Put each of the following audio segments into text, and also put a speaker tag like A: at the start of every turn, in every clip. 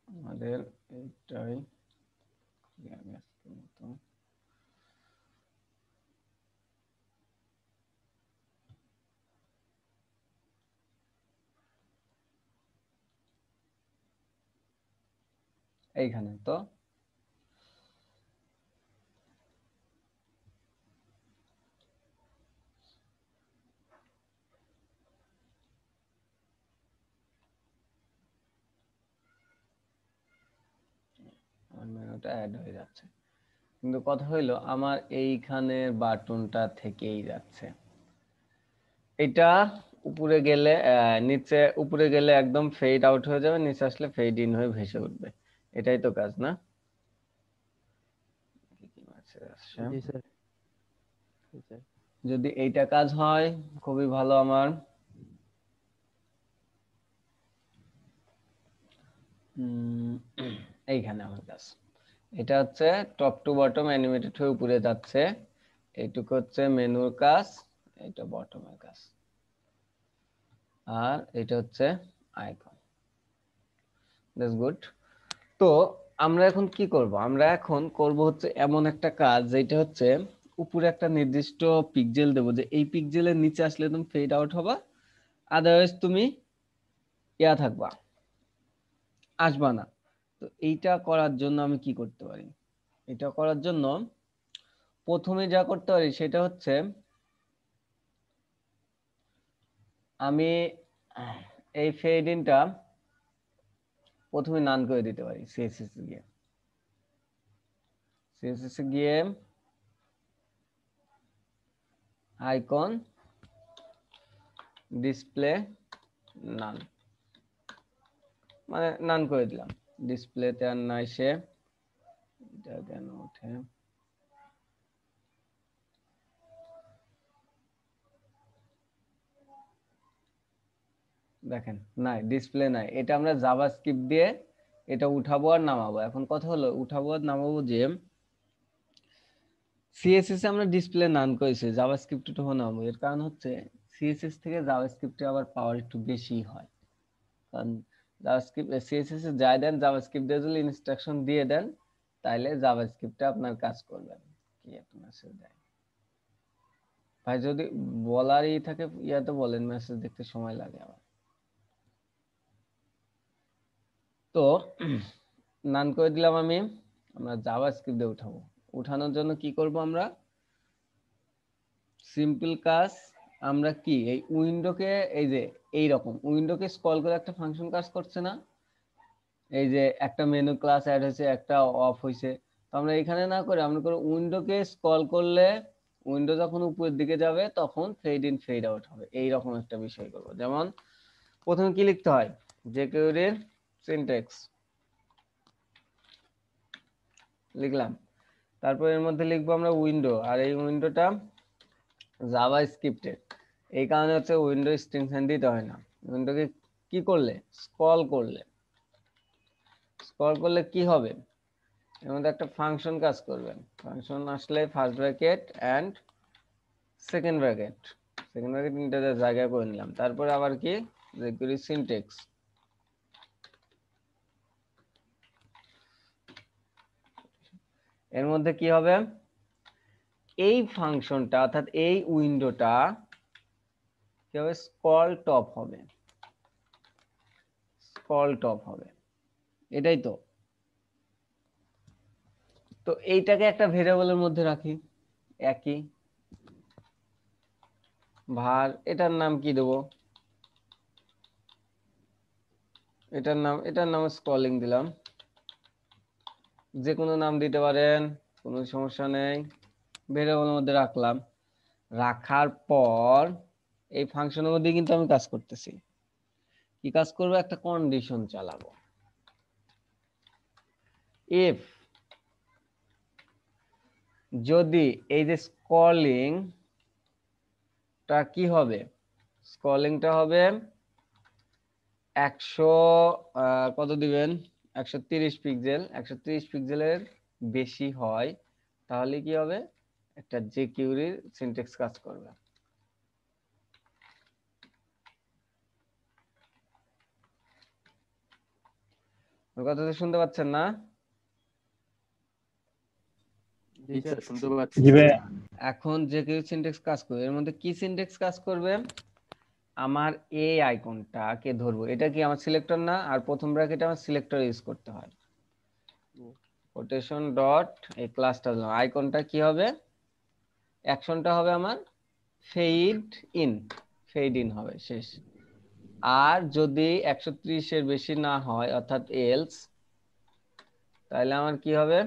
A: আমাদের এটাই মতো এইখানে তো মেনুটা অ্যাড হয়ে যাচ্ছে, কিন্তু কথা হইলো আমার এইখানের বাটনটা থেকেই যাচ্ছে। এটা উপরে গেলে নিচে উপরে গেলে একদম ফেড আউট হয়ে যাবে, নিচে আসলে ফেড ইন হয়ে ভেসে উঠবে। এটাই তো কাজ না?
B: জি স্যার। জি স্যার।
A: যদি এইটা কাজ হয় খুবই ভালো আমার। এইখানে আমার কাজ, এটা হচ্ছে টপ টু বটম অ্যানিমেটেড হয়ে উপরে যাচ্ছে, এইটুকু হচ্ছে মেনুর কাজ, এটা বটমের কাজ, আর এটা হচ্ছে আইকন। That's good. তো আমরা এখন কি করব? আমরা এখন করব হচ্ছে এমন একটা কাজ যেটা হচ্ছে উপরে একটা নির্দিষ্ট পিক্সেল দেবো, যে এই পিক্সেলের নিচে আসলে তুমি ফেড আউট হবা, আদারওয়াইজ তুমি ইয়া থাকবা, আসবা না। তো এইটা করার জন্য আমি কি করতে পারি? এটা করার জন্য প্রথমে যা করতে পারি সেটা হচ্ছে আমি এই ফেড ইনটা প্রথমে নান করে দিতে পারি। সিএসএস গিয়ে আইকন ডিসপ্লে নান, মানে নান করে দিলাম। ডিসপ্লেতে আর না এসে এটা কেন ওঠে? দেখেন নাই, ডিসপ্লে নাই। এটা আমরা জাভাস্ক্রিপ্ট দিয়ে এটা উঠাবো আর নামাবো। এখন কথা হলো উঠাবো আর নামাবো যে সিএসএস এ আমরা ডিসপ্লে নান করেছি, জাভাস্ক্রিপ্ট তো নামাবো। এর কারণ হচ্ছে সিএসএস থেকে জাভাস্ক্রিপ্টে আবার পাওয়ার একটু বেশি হয়। কারণ জাভাস্ক্রিপ্ট সিএসএস এ যাই দেন, জাভাস্ক্রিপ্ট দিয়ে যদি ইনস্ট্রাকশন দিয়ে দেন তাহলে জাভাস্ক্রিপ্টে আপনার কাজ করবে। কি একটা মেসেজ দেয় ভাই, যদি বলারই থাকে ইয়াতে বলেন, মেসেজ দেখতে সময় লাগে আমার। তো নান করে দিলাম আমি। আমরা জাভাস্ক্রিপ্ট দিয়ে উঠাবো। উঠানোর জন্য কি করব আমরা? সিম্পল কাজ। আমরা কি এই উইন্ডোকে, এই যে এই রকম উইন্ডোকে স্ক্রল করে একটা ফাংশন কাজ করছে না? এই যে একটা মেনু ক্লাস অ্যাড হয়েছে, একটা অফ হয়েছে। তো আমরা এখানে না করে আমরা করে উইন্ডোকে স্ক্রল করলে উইন্ডো যখন উপরের দিকে যাবে তখন ফেড ইন ফেড আউট হবে, এই রকম একটা বিষয় করব। যেমন প্রথমে কি লিখতে হয়? jQuery এর সিনট্যাক্স লিখলাম, তারপর এর মধ্যে লিখবো আমরা উইন্ডো, আর এই উইন্ডোটা জাভা স্ক্রিপ্টের। এই কারণে হচ্ছে উইন্ডো এক্সটেনশন দিতে হয় না। উইন্ডোকে কি করলে স্ক্রল করলে, স্ক্রল করলে কি হবে? এর মধ্যে একটা ফাংশন কাজ করবে। ফাংশন আসলে first bracket and second bracket, second bracket তিনটা জায়গায় করে নিলাম। তারপরে আবার কি jQuery সিনট্যাক্স, এর মধ্যে কি হবে? এই ফাংশনটা অর্থাৎ এই উইন্ডোটা কি হবে? স্ক্রল টপ হবে, স্ক্রল টপ হবে। এটাই তো। তো এইটাকে একটা ভেরিয়েবলের মধ্যে রাখি, একই ভার। এটার নাম কি দেবো? এটার নাম স্ক্রলিং দিলাম। যে কোনো নাম দিতে পারেন, কোনো সমস্যা নেই। ভেরিয়েবলের মধ্যে রাখলাম। রাখার পর এই ফাংশনের মধ্যে কিন্তু আমি কাজ করতেছি। কি কাজ করবো? একটা কন্ডিশন চালাবো। ইফ যদি এই যে স্ক্রলিংটা কি হবে? স্ক্রলিংটা হবে 100, কত দিবেন? 130 পিক্সেল। 130 পিক্সেলের বেশি হয় তাহলে কি হবে? একটা jQuery সিনট্যাক্স কাজ করবে। কথা তো শুনতে পাচ্ছেন না?
B: জি স্যার শুনতে পাচ্ছি।
A: এখন jQuery সিনট্যাক্স কাজ করবে, এর মধ্যে কি সিনট্যাক্স কাজ করবে? আমার এই আইকনটাকে ধরবো, এটা কি আমার সিলেক্টর না, আর প্রথম ব্র্যাকেটে আমার সিলেক্টর ইউজ করতে হয়। কোটেশন ডট এই ক্লাসটা আইকনটা কি হবে, অ্যাকশনটা হবে আমার ফেড ইন হবে শেষ। আর যদি 130 এর বেশি না হয় অর্থাৎ এলস, তাহলে আমার কি হবে,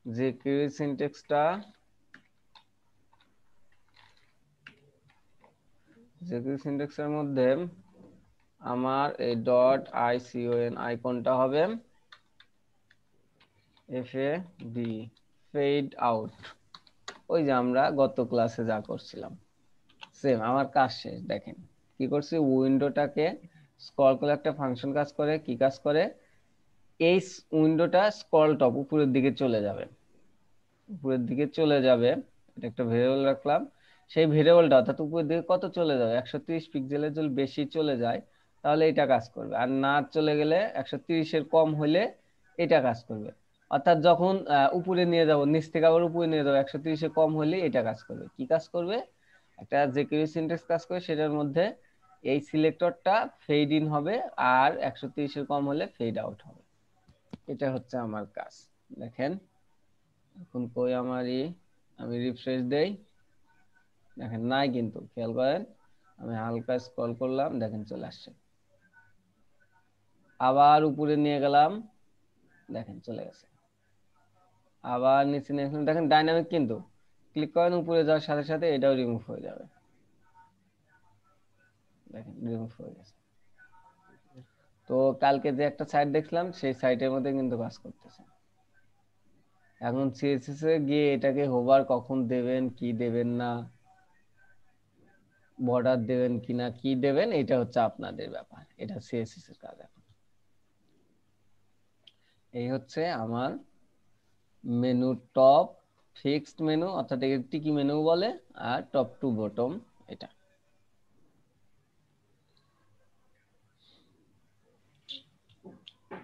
A: jQuery সিনট্যাক্সটা jQuery সিনট্যাক্সের মধ্যে আমার এই ডট আইকন আইকনটা হবে FAD ফেড আউট। ওই যে আমরা গত ক্লাসে যা করছিলাম সেম, আমার কাজ শেষ। দেখেন কি করছি, উইন্ডোটাকে স্ক্রল করে একটা ফাংশন কাজ করে, কি কাজ করে, এই উইন্ডোটা স্ক্রল টপ উপরের দিকে চলে যাবে, উপরের দিকে চলে যাবে। এটা একটা ভেরিয়েবল রাখলাম, সেই ভেরিয়েবলটা অর্থাৎ উপরের দিকে কত চলে যাবে, 130 পিক্সেলের যদি বেশি চলে যায় তাহলে এটা কাজ করবে, আর না চলে গেলে 130 এর কম হলে এটা কাজ করবে। অর্থাৎ যখন উপরে নিয়ে যাব, নিচ থেকে আবার উপরে নিয়ে যাবো, 130 এর কম হলে এটা কাজ করবে। কি কাজ করবে, একটা jQuery সিনট্যাক্স কাজ করে, সেটার মধ্যে এই সিলেক্টরটা ফেড ইন হবে আর 130 এর কম হলে ফেড আউট হবে। এটা হচ্ছে আমার কাজ। দেখেন এখন কই আমারই, আমি রিফ্রেশ দেই, দেখেন নাই, কিন্তু খেয়াল করেন আমি হালকা স্ক্রল করলাম, দেখেন চলে আসছে। আবার উপরে নিয়ে গেলাম, দেখেন চলে গেছে। আবার নিচে নিয়ে গেলাম, দেখেন ডাইনামিক, কিন্তু ক্লিক করেন উপরে যাওয়ার সাথে সাথে এটাও রিমুভ হয়ে যাবে, দেখেন রিমুভ হয়ে গেছে। তো কালকে যে একটা সাইট দেখলাম সেই সাইটের মধ্যে কিন্তু কাজ করতেছে। এখন সিএসএস এ গিয়ে এটাকে হোভার কখন দেবেন, কি দেবেন না, বর্ডার দেবেন কিনা, কি দেবেন, এটা হচ্ছে আপনাদের ব্যাপার, এটা সিএসএস এর কাজ। এখন এই হচ্ছে আমার মেনু, টপ ফিক্সড মেনু অর্থাৎ এটি কি মেনু বলে, আর টপ টু বটম এটা।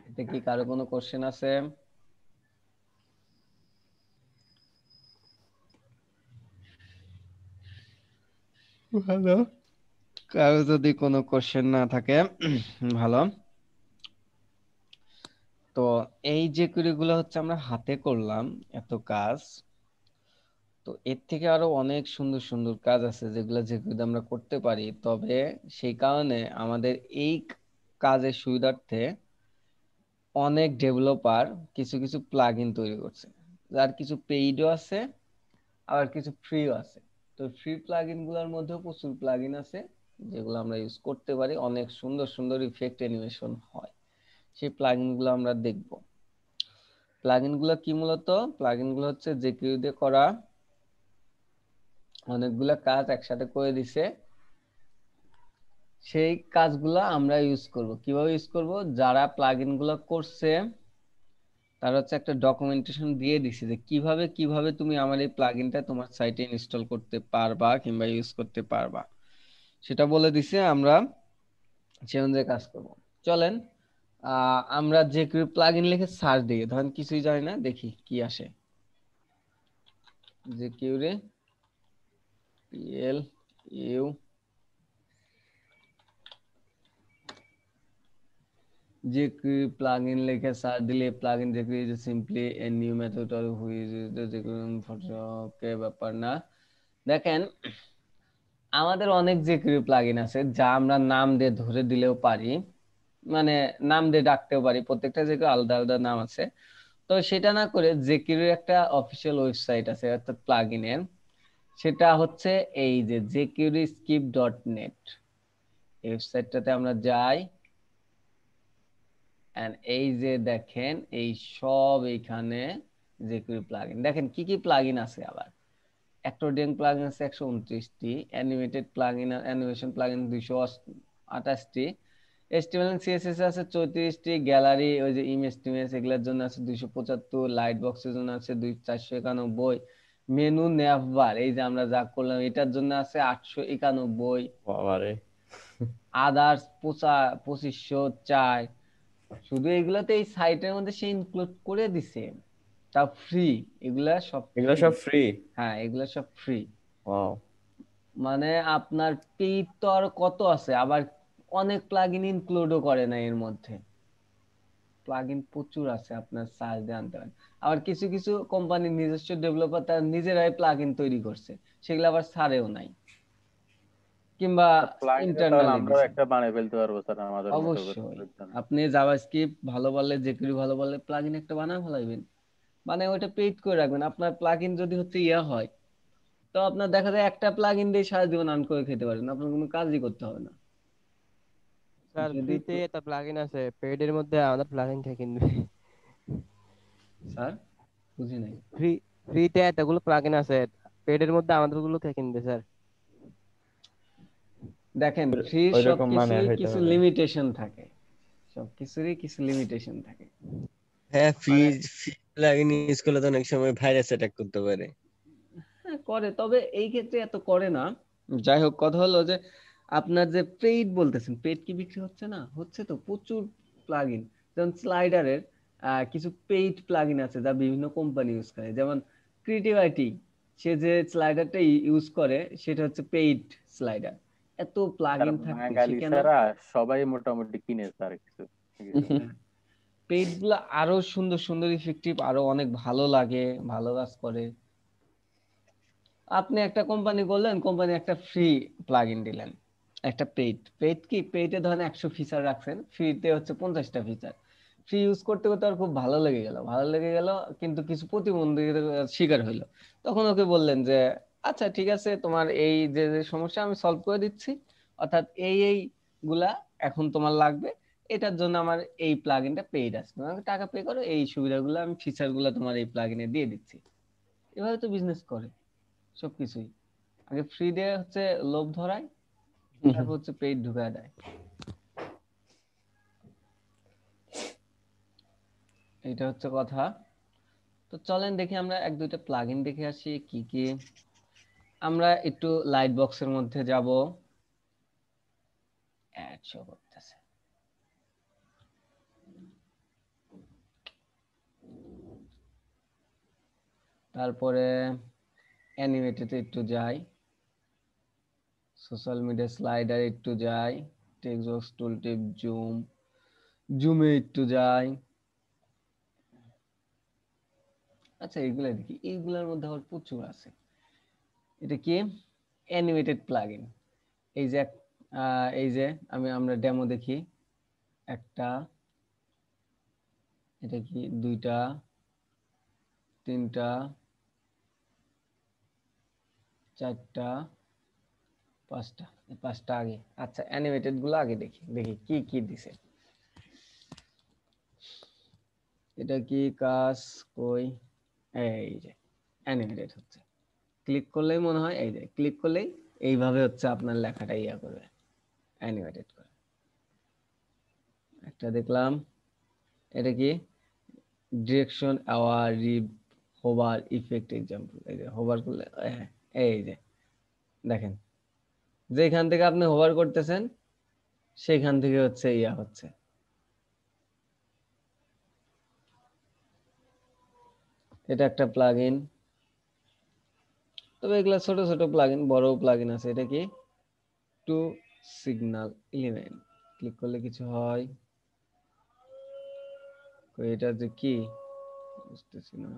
A: এতে কি কারো কোনো কোশ্চেন আছে? ভালো, কারো যদি কোনো কোশ্চেন না থাকে ভালো। তো এই যে কুড়িগুলো হচ্ছে আমরা হাতে করলাম এত কাজ, তো এর থেকে আরো অনেক সুন্দর সুন্দর কাজ আছে যেগুলো যে কুড়িতে আমরা করতে পারি। তবে সেই কারণে আমাদের এই কাজের সুবিধার্থে অনেক ডেভেলপার কিছু কিছু প্লাগইন তৈরি করছে, যার কিছু পেইডও আছে আবার কিছু ফ্রিও আছে। তো ফ্রি প্লাগইন গুলোর মধ্যেও প্রচুর প্লাগইন আছে যেগুলো আমরা ইউজ করতে পারি, অনেক সুন্দর সুন্দর ইফেক্ট অ্যানিমেশন হয়, সেই প্লাগইন গুলো আমরা দেখব। প্লাগইন গুলো কি, মূলত প্লাগইন গুলো হচ্ছে jQuery দিয়ে করা অনেকগুলা কাজ একসাথে করে দিছে, সেই কাজগুলো আমরা ইউজ করব। কিভাবে ইউজ করব, যারা প্লাগইন গুলো করছে তার হচ্ছে একটা ডকুমেন্টেশন দিয়ে দিছে যে কিভাবে কিভাবে তুমি আমার এই প্লাগইনটা তোমার সাইটে ইনস্টল করতে পারবা কিংবা ইউজ করতে পারবা, সেটা বলে দিছে। আমরা সে অনুযায়ী কাজ করব। চলেন আমরা যে কেউ প্লাগইন লিখে সার্চ দিই, ধরেন কিছুই জানি না, দেখি কি আসে। যে কেউ রে PLU যে প্লাগইন লিখে সার্চ দিলে প্লাগইন যে is simply a new method or which is the যে ফটোকে ব্যাপার না। দেখেন আমাদের অনেক যে প্লাগইন আছে যা আমরা নাম দিয়ে ধরে দিলেও পারি, মানে নাম দিয়ে ডাকতেও পারি, প্রত্যেকটা যে আলাদা আলাদা নাম আছে। তো সেটা না করে জেকিউরির একটা অফিসিয়াল ওয়েবসাইট আছে অর্থাৎ প্লাগইনের, সেটা হচ্ছে এই যে jQueryskip.net। এই ওয়েবসাইটটাতে আমরা যাই, এন্ড এই যে দেখেন এই সব এইখানে jQuery প্লাগইন, দেখেন কি কি প্লাগইন আছে। আবার অ্যাক্টোডিয়ান প্লাগইন আছে 129টি, অ্যানিমেটেড প্লাগইন অ্যানিমেশন প্লাগইন 228টি, HTML and CSS আছে 34টি, গ্যালারি ওই যে ইমেজ টিমেজ এগুলোর জন্য আছে 275, লাইট বক্সের জন্য আছে 491, মেনু নেভবার, এই যে আমরা যা করলাম এটার জন্য আছে 891,
C: বাবারে।
A: আদার্স 2504। শুধু এগুলাতে এই সাইটের মধ্যে সে ইনক্লুড করে দিছে, তা ফ্রি, এগুলা সব
C: এগুলো
A: ফ্রি।
C: সব ফ্রি?
A: হ্যাঁ, এগুলা সব ফ্রি।
C: ওয়াও।
A: মানে আপনার পেইড তো আর কত আছে, আবার অনেক প্লাগইন ইনক্লুডও করে না এর মধ্যে। প্লাগইন প্রচুর আছে, আপনার সার্চ দিয়ে আনতে পারেন। আবার কিছু কিছু কোম্পানির নিজস্ব ডেভেলপার তারা নিজেরাই প্লাগইন তৈরি করছে, সেগুলো আবার ছাড়েও নাই, কিংবা
B: প্লাগইনটা তাহলে
A: ইন্টারনালি
B: আমরাও
A: দিছে।
B: একটা বানাই ফেলতে পারবো স্যার আমাদের মতো করে
A: অবশ্যই,
B: ওর জন্য।
A: আপনি জাভাস্ক্রিপ্ট ভালো বললে, jQuery ভালো বললে প্লাগইন একটা বানায় ফেলাইবেন, মানে ওইটা পেইড করে রাখবেন। আপনার প্লাগইন যদি হচ্ছে ইয়া হয়, তো আপনার দেখা যায় একটা প্লাগইন দিয়ে সারা জীবন আর্ন করে খেতে পারেন, আপনার কোনো কাজই করতে হবে না।
D: স্যার
A: যদি
D: ফ্রিতে একটা প্লাগইন আছে, পেড এর মধ্যে আমাদের প্লাগইন থেকে কিনবে।
A: স্যার, বুঝি নাই।
D: ফ্রি ফ্রিতে এতগুলো প্লাগইন আছে, পেড এর মধ্যে আমাদের গুলো থেকে কিনবে স্যার।
A: দেখেন, ফ্রি
C: ওইরকম মানে
A: সবকিছুরই
C: হইতে
A: কিছু
C: হবে।
A: লিমিটেশন থাকে, সবকিছুরই কিছু লিমিটেশন থাকে।
E: হ্যাঁ, ফ্রি
A: মানে
E: প্লাগইন ইউজ করলে তো অনেক সময় ভাইরাস অ্যাটাক করতে পারে।
A: হ্যাঁ করে, তবে এই ক্ষেত্রে এত করে না। যাই হোক, কথা হলো যে আপনার যে পেইড বলতেছেন, পেইড কি বিক্রি হচ্ছে না? হচ্ছে তো, প্রচুর প্লাগইন। যেমন স্লাইডারের কিছু পেইড প্লাগইন আছে যা বিভিন্ন কোম্পানি ইউজ করে, যেমন ক্রিয়েটিভ আইটি, সে যে স্লাইডারটা ইউজ করে সেটা হচ্ছে পেইড স্লাইডার। এত
B: স্যার
A: প্লাগইন থাকতে সে
B: বাঙালি
A: কেন?
B: ছাড়া সবাই মোটামুটি কিনে স্যার কিছু কিছু।
A: পেইড গুলো আরো সুন্দর সুন্দর ইফেক্টিভ, আরো অনেক ভালো লাগে, ভালো কাজ করে। আপনি একটা কোম্পানি করলেন, কোম্পানি একটা ফ্রি প্লাগইন দিলেন, একটা পেইড। পেইড কি, পেইডে ধরেন 100 ফিচার রাখছেন, ফ্রিতে হচ্ছে 50টা ফিচার। ফ্রি ইউজ করতে করতে আর খুব ভালো লেগে গেল, ভালো লেগে গেল, কিন্তু কিছু প্রতিবন্ধকতার শিকার হইলো। তখন ওকে বললেন যে আচ্ছা ঠিক আছে, তোমার এই যে যে সমস্যা আমি সলভ করে দিচ্ছি, অর্থাৎ এই গুলা এখন তোমার লাগবে, এটার জন্য আমার এই প্লাগইনটা পেইড আছে, তুমি আমাকে টাকা পে করো, এই সুবিধাগুলো আমি, ফিচারগুলো তোমার এই প্লাগইনে দিয়ে দিচ্ছি। এভাবে তো বিজনেস করে সবকিছুই। আগে ফ্রি দিয়ে হচ্ছে লোভ ধরায়, তারপর হচ্ছে পেইড ঢুকায় দেয়। এটা হচ্ছে কথা। তো চলেন দেখি আমরা এক দুইটা প্লাগইন দেখে আসি কি কি। আমরা একটু লাইট বক্সের মধ্যে যাব। অ্যাড শো করতেছে। তারপরে অ্যানিমেটেড একটু যাই, সোশ্যাল মিডিয়া স্লাইডার একটু যাই, টেক্সট টুল টিপ, জুমে একটু যাই। আচ্ছা, এগুলা দেখি, এইগুলোর মধ্যে আবার প্রচুর আছে। এটা কি? Animated plugin. এই যে এই যে আমরা ডেমো দেখি, একটা, এটা কি, দুইটা, তিনটা, চারটা, পাঁচটা, এই পাঁচটা আগে। আচ্ছা, অ্যানিমেটেড গুলো আগে দেখি, দেখি কি কি দিছে। এটা কি কাজ, কই, এই যে অ্যানিমেটেড হচ্ছে। ক্লিক করলেই মনে হয়, এই যে ক্লিক করলেই এইভাবে হচ্ছে আপনার লেখাটা ইয়া করবে, অ্যানিমেটেড করে। একটা দেখলাম, এটা কি, direction aware hover effect example. এই যে হোভার করলে, এই যে দেখেন, যেখান থেকে আপনি হোভার করতেছেন সেখান থেকে হচ্ছে ইয়া হচ্ছে। এটা একটা প্লাগইন, তবে এগুলা ছোট ছোট প্লাগইন, বড় প্লাগইন আছে। এটা কি, টু সিগন্যাল এলিমেন্ট। ক্লিক করলে কিছু হয়, এটা যে কি বুঝতেছি না।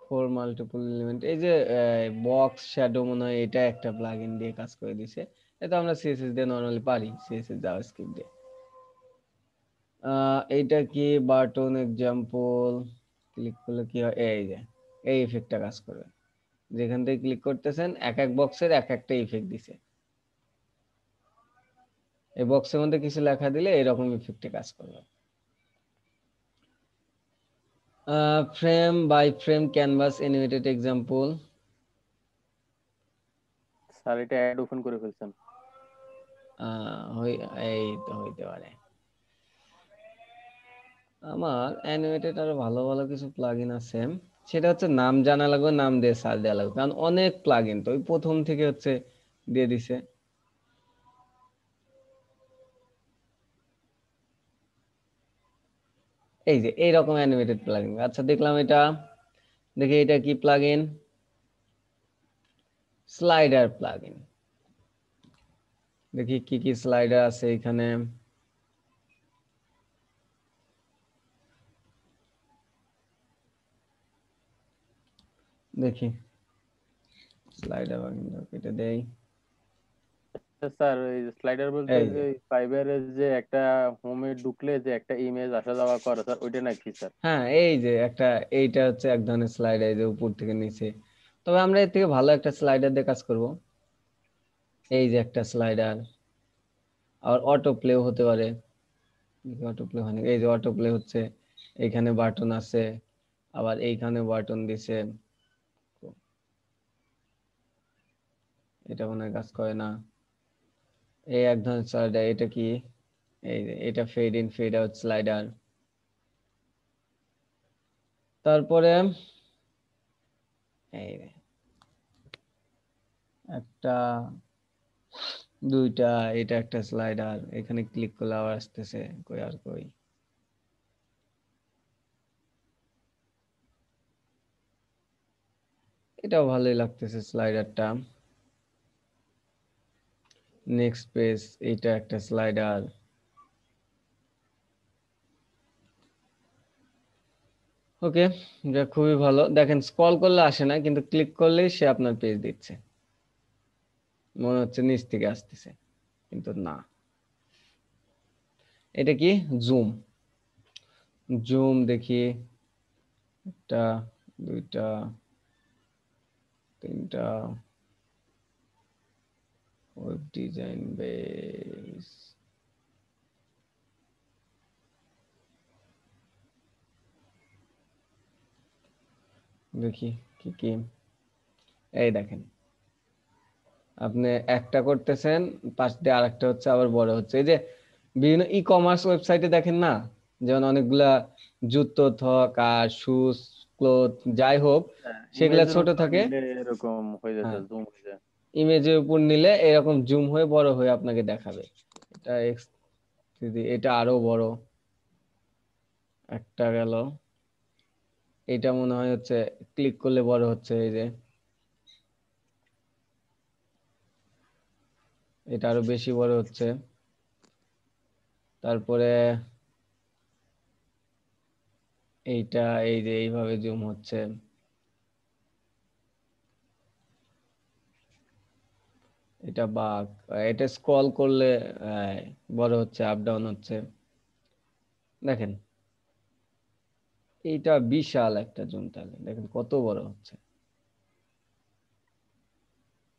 A: ফর মাল্টিপল এলিমেন্ট, এই যে বক্স শ্যাডো, মনে হয় এটা একটা প্লাগইন দিয়ে কাজ করে দিছে। এটা আমরা সিএসএস দিয়ে নরমালি পারি, সিএসএস জাভাস্ক্রিপ্ট দিয়ে। এইটা কি, বাটন এক্সাম্পল। ক্লিক করলে কি হয়, এই যে এই ইফেক্টটা কাজ করবে। যেখান থেকে ক্লিক করতেছেন এক এক বক্সের এক একটা ইফেক্ট দিছে। এই বক্সের মধ্যে কিছু লেখা দিলে এরকম ইফেক্টে কাজ করবে। Frame by frame canvas animated example.
B: Sir এটা অ্যাড ওপেন করে ফেলছেন।
A: এই তো হইতে পারে। আমার অ্যানিমেটেড আরো ভালো ভালো কিছু প্লাগইন আছে, সেটা হচ্ছে নাম জানা লাগবে, নাম দিয়ে সার্চ দেওয়া লাগবে, কারণ অনেক প্লাগইন তো ওই প্রথম থেকে হচ্ছে দিয়ে দিছে। এই যে এইরকম অ্যানিমেটেড প্লাগইন। আচ্ছা দেখলাম এটা, দেখি এটা কি প্লাগইন, স্লাইডার প্লাগইন। দেখি কি কি স্লাইডার আছে এখানে। দেখি স্লাইডার কেটে দেই।
B: স্যার এই স্লাইডার বলতে
A: এই
B: যে
A: যে
B: ফাইবারের যে একটা হোমে ঢুকলে যে একটা ইমেজ আসা যাওয়া করে স্যার, ওইটা নাকি স্যার?
A: হ্যাঁ, এই যে একটা, এইটা হচ্ছে এক ধরনের স্লাইডার, এই যে উপর থেকে নিচে। তবে আমরা এর থেকে ভালো একটা স্লাইডার দিয়ে কাজ করব। এই যে একটা স্লাইডার, আর অটো প্লেও হতে পারে। অটো প্লে হয় না, এই যে অটো প্লে হচ্ছে, এইখানে বাটন আছে, আবার এইখানে বাটন দিছে। এটা মনে হয় কাজ করে না। এই এক ধরনের স্লাইডার, এটা কি, এই যে এটা fade in fade out slider. তারপরে এই যে একটা, দুইটা, এটা একটা স্লাইডার, এখানে ক্লিক করলে আবার আসতেছে, কই আর কই। এটাও ভালোই লাগতেছে স্লাইডারটা। নেক্সট পেজ, এইটা একটা স্লাইডার। ওকে, এটা খুবই ভালো। দেখেন স্ক্রল করলে আসে না, কিন্তু ক্লিক করলেই সে আপনার পেজ দিচ্ছে, মনে হচ্ছে নিচ থেকে আসতেছে, কিন্তু না। এটা কি, জুম। জুম দেখি, একটা, দুইটা, তিনটা, ওয়েব ডিজাইন বেস। দেখি কি কি, এই দেখেন, আপনি একটা করতেছেন, পাশ দিয়ে আরেকটা হচ্ছে, আবার বড় হচ্ছে। এই যে বিভিন্ন ই কমার্স ওয়েবসাইটে দেখেন না, যেমন অনেকগুলা জুতো থক আর শুজ, ক্লোথ, যাই হোক, সেগুলা
B: ইমেজের
A: ছোট
B: উপর
A: থাকে।
B: নিলে এরকম হয়ে যায়
A: হ্যাঁ,
B: স্যার, জুম হয়ে যায়।
A: ইমেজের উপর নিলে এরকম জুম হয়ে বড় হয়ে আপনাকে দেখাবে। এটা এটা আরো বড়, একটা গেল। এটা মনে হয় হচ্ছে ক্লিক করলে বড় হচ্ছে, এই যে এটা আরো বেশি বড় হচ্ছে। তারপরে এইটা, এই যে এইভাবে জুম হচ্ছে। এটা বাঘ, এটা স্ক্রল করলে আহ, বড় হচ্ছে, আপ ডাউন হচ্ছে। দেখেন এইটা বিশাল একটা জুম, তাহলে দেখেন কত বড় হচ্ছে।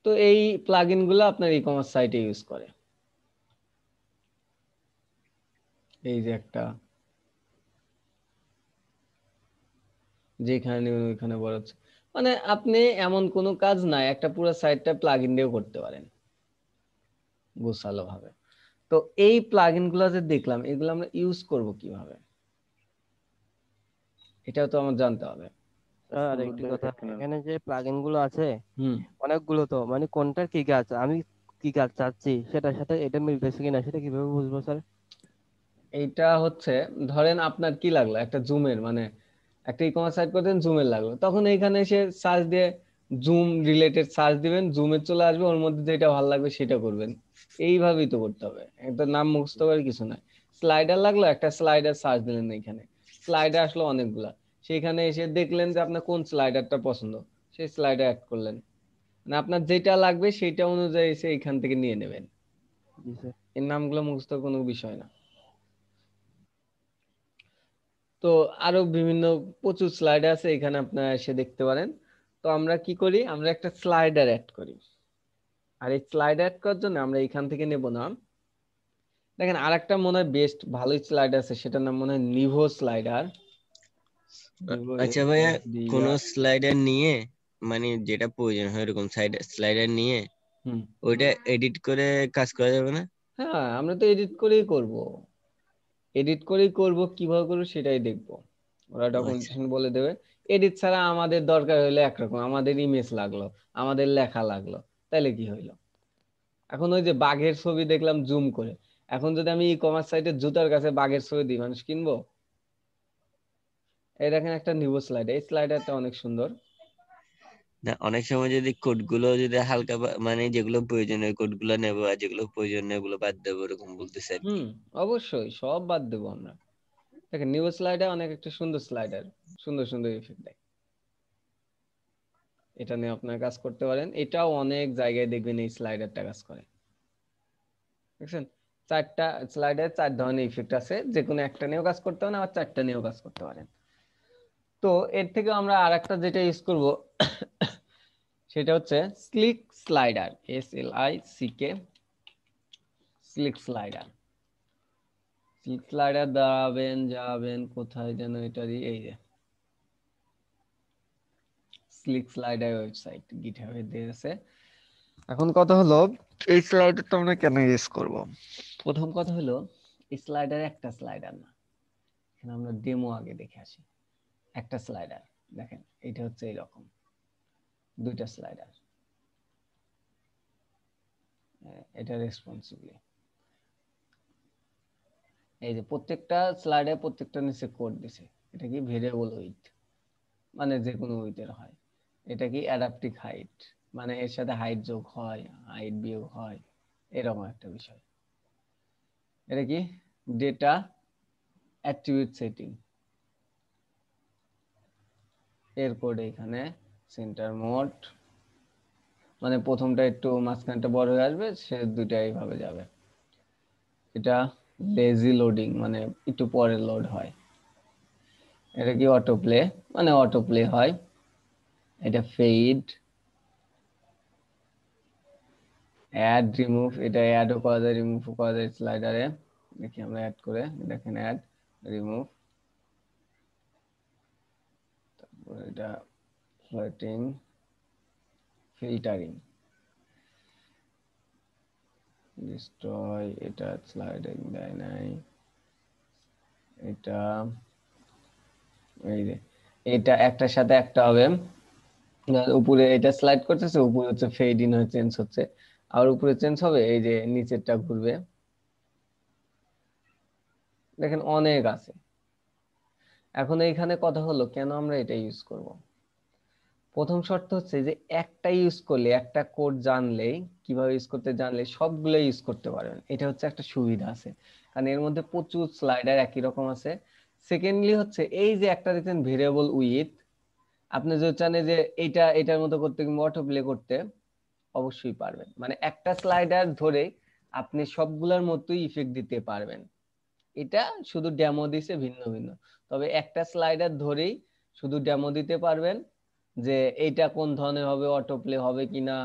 A: তো এই প্লাগইন গুলো আপনার ই কমার্স সাইটে ইউজ করে। এই যে একটা, যেখানে নেবেন ওইখানে বড় হচ্ছে। মানে আপনি এমন কোনো কাজ নাই, একটা পুরো সাইটটা প্লাগইন দিয়েও করতে পারেন গোছালো ভাবে। তো এই প্লাগইন গুলো যে দেখলাম, এগুলো আমরা ইউজ করব কিভাবে, এটাও তো আমার জানতে হবে।
D: আর
B: সুন্দর
D: একটি
B: দেখে
D: কথা,
B: একটা নেন।
D: এখানে যে প্লাগইন গুলো আছে
A: হুম।
D: অনেকগুলো, তো মানে কোনটার কি কাজ, আমি কি কাজ চাচ্ছি সেটার সাথে এটা মিলতেছে কিনা সেটা কিভাবে বুঝবো স্যার?
A: এইটা হচ্ছে, ধরেন আপনার কি লাগলো, একটা জুমের মানে একটা ই কমার্স সাইট করতেন, জুমের লাগলো, তখন এইখানে এসে সার্চ দিয়ে জুম রিলেটেড সার্চ দিবেন, জুমে চলে আসবে, ওর মধ্যে যেটা ভালো লাগবে সেটা করবেন। এইভাবেই তো করতে হবে, একটা নাম মুখস্থ করে কিছু না। স্লাইডার লাগলো, একটা স্লাইডার সার্চ দিলেন, এখানে স্লাইডার আসলো অনেকগুলা, সেখানে এসে দেখলেন যে আপনার কোন স্লাইডারটা পছন্দ, সেই স্লাইডার অ্যাড করলেন। মানে আপনার যেটা লাগবে সেটা অনুযায়ী এসে এখান থেকে নিয়ে নেবেন।
D: জি স্যার।
A: এর নামগুলো মুখস্থ কোনো বিষয় না। তো আরো বিভিন্ন প্রচুর স্লাইডার আছে, এখানে আপনারা এসে দেখতে পারেন। তো আমরা কি করি, আমরা একটা স্লাইডার অ্যাড করি। আর এই স্লাইডার অ্যাড করার জন্য আমরা এখান থেকে নেব না, দেখেন আরেকটা মনে হয় বেস্ট ভালোই স্লাইডার আছে, সেটার নাম মনে হয় নিভো স্লাইডার। নিভো
E: আচ্ছা ভাইয়া, কোন
A: SLDR।
E: স্লাইডার নিয়ে, মানে যেটা প্রয়োজন হয় এরকম স্লাইডার নিয়ে
A: হুম।
E: ওইটা এডিট করে কাজ করা যাবে না?
A: হ্যাঁ, আমরা তো এডিট করেই করব, কিভাবে করবো সেটাই দেখবো, ওরা
E: আচ্ছা
A: ডকুমেন্টেশন বলে দেবে। এডিট ছাড়া আমাদের দরকার হলে একরকম, আমাদের ইমেজ লাগলো, আমাদের লেখা লাগলো, তাইলে কি হইলো? এখন ওই যে বাঘের ছবি দেখলাম জুম করে, এখন যদি আমি ই কমার্স সাইটে জুতার কাছে বাঘের ছবি দিই, মানুষ কিনবো? এই দেখেন একটা নিউ স্লাইড, এই স্লাইডারটা অনেক সুন্দর।
E: না, অনেক সময় যদি কোড গুলো যদি হালকা মানে যেগুলো প্রয়োজনীয় কোড গুলো নেবো আর যেগুলো প্রয়োজনীয় ওগুলো বাদ দেবো এরকম বলতেছে আর কি।
A: হুম, অবশ্যই সব বাদ দেবো আমরা। দেখেন নিউ স্লাইডার অনেক একটা সুন্দর স্লাইডার, সুন্দর সুন্দর ইফেক্ট দেয়, এটা নিয়ে আপনার কাজ করতে পারেন। এটাও অনেক জায়গায় দেখবেন এই স্লাইডারটা কাজ করে, দেখছেন? চারটা স্লাইডার, 4 ধরনের ইফেক্ট আছে, যে কোনো একটা নিয়েও কাজ করতে পারেন, আবার 4টা নিয়েও কাজ করতে পারেন। তো এর থেকে আমরা আরেকটা যেটা ইউজ করব সেটা হচ্ছে slick slider, SLICK, slick slider. Slick slider যাবেন কোথায় যেন, এটারই এই যে স্লিক স্লাইডার ওয়েবসাইট গিটহাবে দিয়েছে। এখন কথা হলো এই স্লাইডারটা আমরা কেন ইউজ করব। প্রথম কথা হলো এই স্লাইডার একটা স্লাইডার না, এখানে আমরা ডেমো আগে দেখে আসি। একটা স্লাইডার দেখেন, এটা হচ্ছে এইরকম, দুইটা স্লাইডার, এটা রেসপন্সিবলি, এই যে প্রত্যেকটা স্লাইডে প্রত্যেকটা নিচে কোড দিছে। এটা কি ভেরিয়েবল উইথ, মানে যে কোনো উইথের হয়। এটা কি অ্যাডাপটিভ হাইট, মানে এর সাথে হাইট যোগ হয়, হাইট বিয়োগ হয়, এরকম একটা বিষয়। এটা কি ডেটা অ্যাট্রিবিউট সেটিং, এর কোড এখানে। সেন্টার মোড, মানে প্রথমটা একটু মাঝখানটা বড় হয়ে আসবে, সে দুইটা এইভাবে যাবে। এটা লেজি লোডিং, মানে একটু পরে লোড হয়। এটা কি অটো প্লে, মানে অটো প্লে হয়। এটা ফেড, অ্যাড রিমুভ, এটা অ্যাডও করা যায় রিমুভও করা যায় স্লাইডারে। দেখি আমরা অ্যাড করে, দেখেন অ্যাড রিমুভ। তারপর এটা ফ্লোটিং, ফিল্টারিং, ডিস্ট্রয়, এটা স্লাইডিং দেয় নাই। এটা এই যে এটা একটার সাথে একটা হবে, উপরে এটা স্লাইড করতেছে, উপরে হচ্ছে ফেড ইন হয়ে চেঞ্জ হচ্ছে, আর উপরে চেঞ্জ হবে, এই যে নিচেরটা ঘুরবে। দেখেন অনেক আছে। এখন এইখানে কথা হলো কেন আমরা এটা ইউজ করব। প্রথম শর্ত হচ্ছে যে একটা ইউজ করলে, একটা কোড জানলেই, কিভাবে ইউজ করতে জানলে সবগুলো ইউজ করতে পারবেন, এটা হচ্ছে একটা সুবিধা আছে, কারণ এর মধ্যে প্রচুর স্লাইডার একই রকম আছে। সেকেন্ডলি হচ্ছে এই যে একটা দেখছেন ভেরিয়েবল উইথ, আপনি যদি চান যে এইটা এটার মতো করতে কিংবা অটো প্লে করতে, অবশ্যই পারবেন। মানে একটা স্লাইডার ধরে আপনি সবগুলোর মতোই ইফেক্ট দিতে পারবেন। এটা শুধু ডেমো দিছে ভিন্ন ভিন্ন, তবে একটা স্লাইডার ধরেই শুধু ডেমো দিতে পারবেন যে এইটা কোন ধরনের হবে, অটো প্লে হবে কিনা,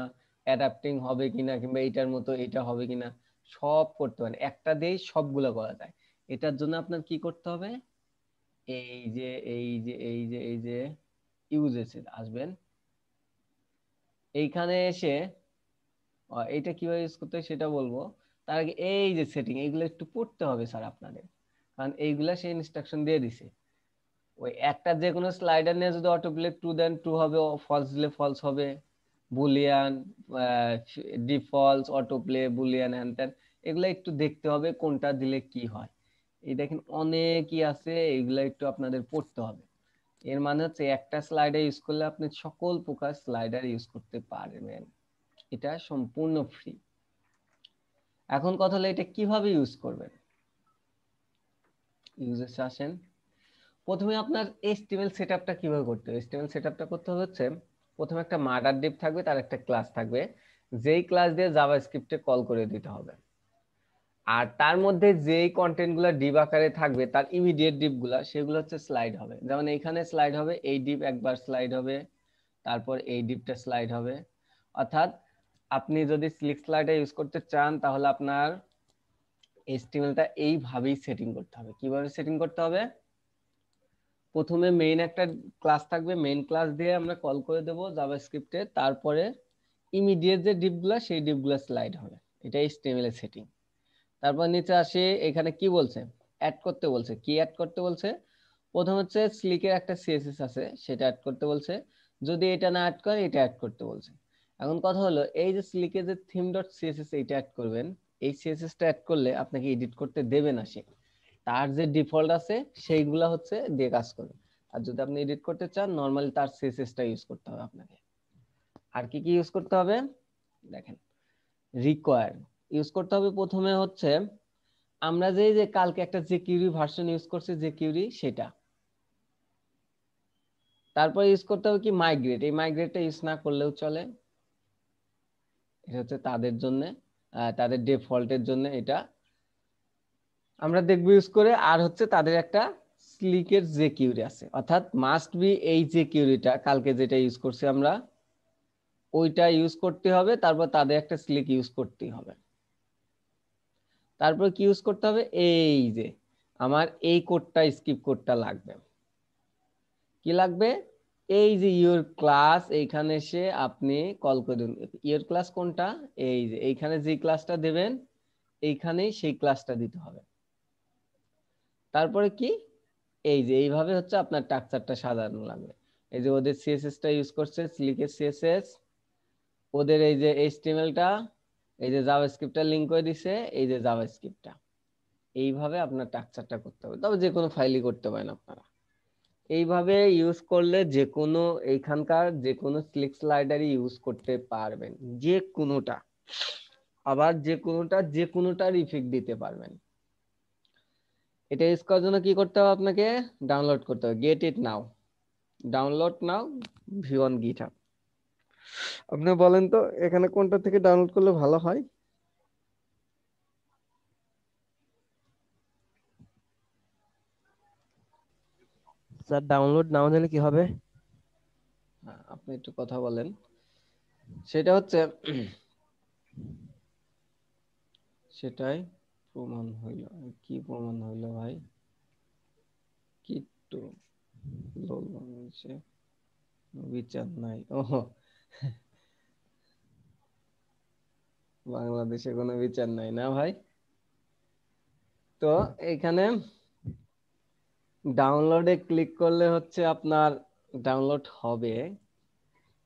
A: অ্যাডাপ্টিং হবে কিনা, কিংবা এইটার মতো এটা হবে কিনা, সব করতে পারেন একটা দিয়েই, সবগুলো করা যায়। এটার জন্য আপনার কি করতে হবে, এই যে এই যে ইউজেস আসবেন, এইখানে এসে এইটা কিভাবে ইউজ করতে হয় সেটা বলবো। তার আগে এই যে সেটিং, এইগুলো একটু পড়তে হবে স্যার আপনাদের, কারণ এইগুলা সে ইনস্ট্রাকশন দিয়ে দিছে। ওই একটা যে কোনো স্লাইডার নিয়ে যদি auto play true then true হবে, ফলস দিলে ফলস হবে, Boolean, defaults, auto play, Boolean, হ্যান ত্যান, এগুলা একটু দেখতে হবে কোনটা দিলে কি হয়। এই দেখেন অনেকই আছে, এগুলা একটু আপনাদের পড়তে হবে। এর মানে হচ্ছে একটা স্লাইডার ইউজ করলে আপনি সকল প্রকার স্লাইডার ইউজ করতে পারবেন, এটা সম্পূর্ণ ফ্রি। এখন কথা হলো এটা কিভাবে ইউজ করবেন। ইউজেসে আসেন, প্রথমে আপনার HTML সেটআপটা কিভাবে করতে হবে। HTML সেটআপটা করতে হবে হচ্ছে, প্রথমে একটা মাদার ডিভ থাকবে, তার একটা ক্লাস থাকবে, যেই ক্লাস দিয়ে জাভাস্ক্রিপ্টে কল করে দিতে হবে। আর তার মধ্যে যেই কন্টেন্ট গুলা ডিভ আকারে থাকবে, তার ইমিডিয়েট ডিভ গুলা, সেগুলো হচ্ছে স্লাইড হবে। যেমন এইখানে স্লাইড হবে, এই ডিভ একবার স্লাইড হবে, তারপর এই ডিভটা স্লাইড হবে। অর্থাৎ আপনি যদি স্লিক স্লাইডার ইউজ করতে চান, তাহলে আপনার HTML-টা এইভাবেই সেটিং করতে হবে। কিভাবে সেটিং করতে হবে, প্রথমে মেইন একটা ক্লাস থাকবে, মেইন ক্লাস দিয়ে আমরা কল করে দেব জাভাস্ক্রিপ্টে, তারপরে ইমিডিয়েট যে ডিভগুলা, সেই ডিভগুলা স্লাইড হবে। এটা HTML এর সেটিং। তারপর নিচে আসি, এখানে কি বলছে, অ্যাড করতে বলছে। কি অ্যাড করতে বলছে? প্রথম হচ্ছে স্লিকের একটা সিএসএস আছে, সেটা অ্যাড করতে বলছে। যদি এটা না অ্যাড করে, এটা অ্যাড করতে বলছে। এখন কথা হলো, এই যে স্লিকের যে থিম ডট সিএসএস এইটা অ্যাড করবেন, এই সিএসএসটা অ্যাড করলে আপনাকে এডিট করতে দেবে না সে। তার যে ডিফল্ট আছে সেইগুলা হচ্ছে দিয়ে কাজ করবে। আর যদি আপনি এডিট করতে চান, নর্মালি তার সিএসএসটা ইউজ করতে হবে আপনাকে। আর কি কি ইউজ করতে হবে দেখেন, রিকোয়ার ইউজ করতে হবে। প্রথমে হচ্ছে আমরা যে কালকে একটা jQuery ভার্সন ইউজ করছি, jQuery সেটা। তারপর ইউজ করতে হবে কি মাইগ্রেট, এই মাইগ্রেটটা ইউজ না করলেও চলে, এটা হচ্ছে তাদের জন্য, তাদের ডিফল্টের জন্য এটা আমরা দেখব ইউজ করে। আর হচ্ছে তাদের একটা স্লিকের jQuery আছে, অর্থাৎ মাস্ট বি এই jQueryটা কালকে যেটা ইউজ করছি আমরা ওইটা ইউজ করতে হবে। তারপর তাদের একটা স্লিক ইউজ করতেই হবে। তারপর কি ইউজ করতে হবে, এই যে আমার এই কোডটা স্কিপ কোডটা লাগবে। কি লাগবে? এই যে ইওর ক্লাস, এইখানে এসে আপনি কল করুন। ইওর ক্লাস কোনটা? এই যে এইখানে যে ক্লাসটা দেবেন এইখানেই সেই ক্লাসটা দিতে হবে। তারপরে কি, এই যে এইভাবে হচ্ছে আপনার স্ট্রাকচারটা সাজানো লাগবে। এই যে ওদের সিএসএসটা ইউজ করছে, স্লিকের সিএসএস, ওদের এই যে এইচটিএমএলটা, এই যে জাভাস্ক্রিপ্টটা লিংক করে দিছে, এই যে জাভাস্ক্রিপ্টটা, এইভাবে আপনার স্ট্রাকচারটা করতে হবে। তবে যে কোনো ফাইলই করতে পারেন আপনারা। এইভাবে ইউজ করলে যে কোনো এইখানকার যে কোনো স্লিক স্লাইডারই ইউজ করতে পারবেন, যে কোনোটা। আবার যে কোনোটার ইফেক্ট দিতে পারবেন। এটা ইউজ করার জন্য কি করতে হবে আপনাকে? ডাউনলোড করতে হবে, get it now, download now V1 GitHub। আপনি বলেন তো এখানে কোনটা থেকে ডাউনলোড করলে ভালো হয়?
D: স্যার ডাউনলোড না হলে কি হবে?
A: আপনি একটু কথা বলেন। সেটা হচ্ছে সেটাই প্রমাণ হইল। কি প্রমাণ হইল ভাই? কিট্টু লোল বাংলাদেশে বিচার নাই। ওহো, বাংলাদেশে কোনো বিচার নাই না ভাই? তো এখানে ডাউনলোডে ক্লিক করলে হচ্ছে আপনার ডাউনলোড হবে,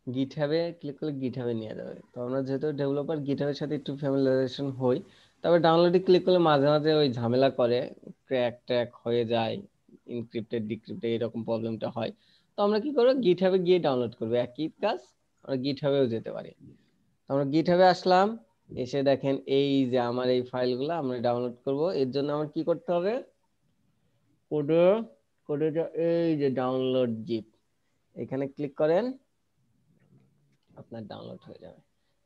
A: গিটহাবে ক্লিক করলে গিটহাবে নিয়ে যাবে। তো আমরা যেহেতু ডেভেলপার, গিটহাবের সাথে একটু ফ্যামিলিয়ারাইজেশন হই। তবে ডাউনলোডে ক্লিক করলে মাঝে মাঝে ওই ঝামেলা করে, ক্র্যাক ট্র্যাক হয়ে যায়, ইনক্রিপ্টেড ডিক্রিপ্টেড এরকম প্রবলেমটা হয়। তো আমরা কি করবো, গিটহাবে গিয়ে ডাউনলোড করবো, একই কাজ। আমরা গিটহাবেও যেতে পারি। তো আমরা গিটহাবে আসলাম, এসে দেখেন এই যে আমার এই ফাইলগুলো আমরা ডাউনলোড করব। এর জন্য আমার কি করতে হবে, কোডে কোডে এই যে ডাউনলোড জিপ, এখানে ক্লিক করেন, আপনার ডাউনলোড হয়ে যাবে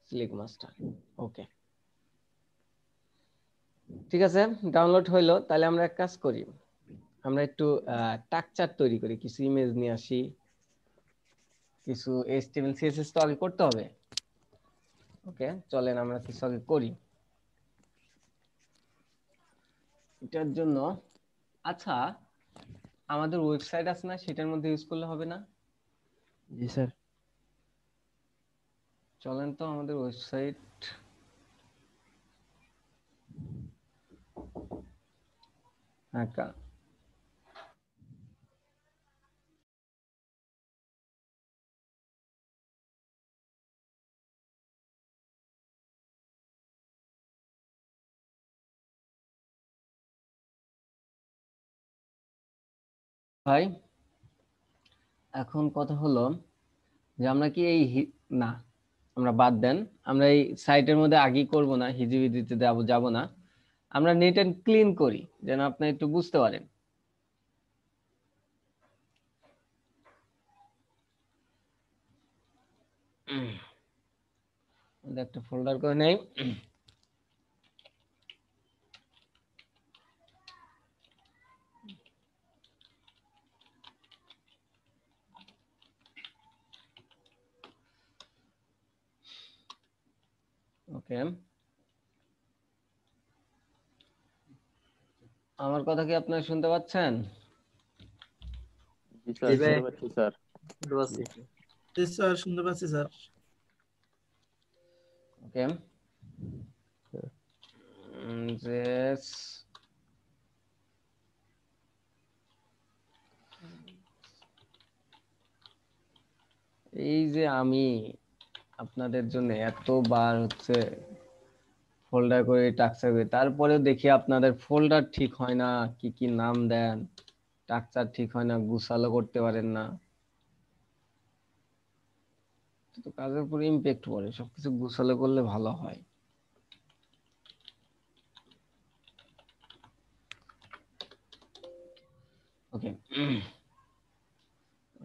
A: স্লিক মাস্টার। ওকে, ঠিক আছে, ডাউনলোড হইলো। তাহলে আমরা এক কাজ করি, আমরা একটু স্ট্রাকচার তৈরি করি, কিছু ইমেজ নিয়ে আসি, কিছু এইচটিএমএল সিএসএস তো আগে করতে হবে। ওকে, চলেন আমরা কিছু আগে করি এটার জন্য। আচ্ছা, আমাদের ওয়েবসাইট আছে না, সেটার মধ্যে ইউজ করলে হবে না?
D: জি স্যার।
A: চলেন তো আমাদের ওয়েবসাইট, হ্যাঁ ভাই, এখন কথা হলো যে আমরা কি এই না, আমরা বাদ দেন, আমরা এই সাইটের মধ্যে আগেই করব না, হিজিবিজিতে যাব না। আমরা নেট এন্ড ক্লিন করি, যেন আপনি একটু বুঝতে পারেন। একটা ফোল্ডার করে নেই। ওকে, আমার কথা কি আপনারা শুনতে পাচ্ছেন?
B: জি স্যার, শুনতে পাচ্ছি স্যার।
C: জি স্যার, শুনতে পাচ্ছি স্যার।
A: ওকে, images এই যে আমি আপনাদের জন্য এতবার হচ্ছে ফোল্ডার করে টাকচার করি, তারপরেও দেখি আপনাদের ফোল্ডার ঠিক হয় না, কি কি নাম দেন, টাকচার ঠিক হয় না, গুছালো করতে পারেন না। তো কাজের উপর ইমপ্যাক্ট পড়ে, সবকিছু গুছালো করলে ভালো হয়। ওকে,